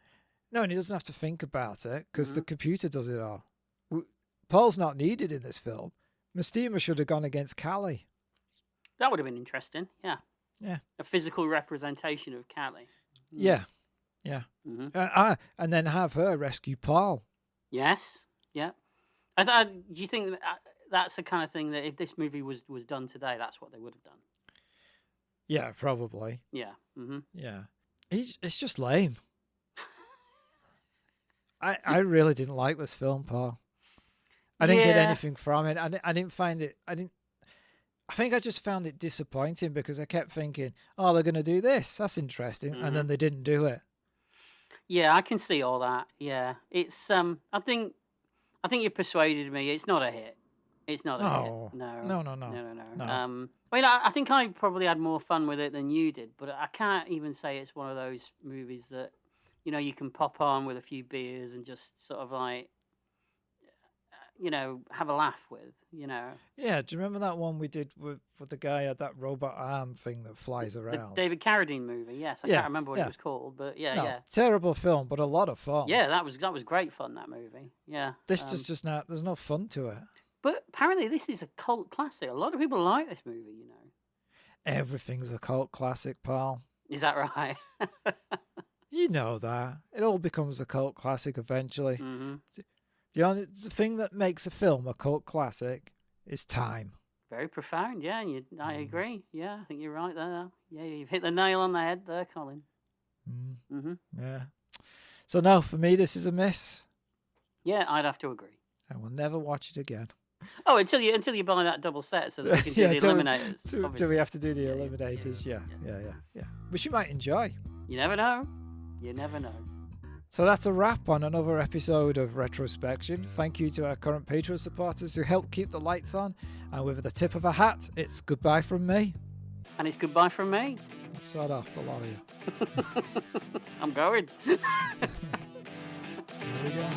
Speaker 1: No, and he doesn't have to think about it because the computer does it all. Paul's not needed in this film. Mistima should have gone against Callie.
Speaker 2: That would have been interesting. Yeah.
Speaker 1: Yeah.
Speaker 2: A physical representation of Callie.
Speaker 1: Yeah. Yeah. And then have her rescue Paul.
Speaker 2: Yes. Yeah. Do you think that's the kind of thing that if this movie was done today, that's what they would have done?
Speaker 1: Yeah, probably.
Speaker 2: Yeah.
Speaker 1: Yeah. It's just lame. I really didn't like this film, Paul. I didn't get anything from it. I didn't find it. I think I just found it disappointing because I kept thinking, oh, they're going to do this. That's interesting. And then they didn't do it.
Speaker 2: Yeah, I can see all that. Yeah. It's I think you've persuaded me. It's not a hit. It's not a hit. No. I mean, I think I probably had more fun with it than you did, but I can't even say it's one of those movies that, you can pop on with a few beers and just sort of like, have a laugh with,
Speaker 1: Yeah, do you remember that one we did with the guy had that robot arm thing that flies around?
Speaker 2: The David Carradine movie, yes. I can't remember what it was called, but yeah.
Speaker 1: Terrible film, but a lot of fun.
Speaker 2: Yeah, that was great fun, that movie. Yeah.
Speaker 1: This just not, there's no fun to it.
Speaker 2: But apparently this is a cult classic. A lot of people like this movie,
Speaker 1: Everything's a cult classic, pal.
Speaker 2: Is that right?
Speaker 1: You know that. It all becomes a cult classic eventually. The thing that makes a film a cult classic is time.
Speaker 2: Very profound, yeah. And I agree. Yeah, I think you're right there. Yeah, you've hit the nail on the head there, Colin.
Speaker 1: Yeah. So no, for me, this is a miss.
Speaker 2: Yeah, I'd have to agree.
Speaker 1: I will never watch it again.
Speaker 2: Oh, until you buy that double set so that we can do the Eliminators.
Speaker 1: Until we have to do the Eliminators, yeah. Which you might enjoy.
Speaker 2: You never know. You never know.
Speaker 1: So that's a wrap on another episode of Retrospection. Thank you to our current Patreon supporters who help keep the lights on. And with the tip of a hat, it's goodbye from me.
Speaker 2: And it's goodbye from me.
Speaker 1: Sod off, the lot of you.
Speaker 2: I'm going.
Speaker 1: There we go.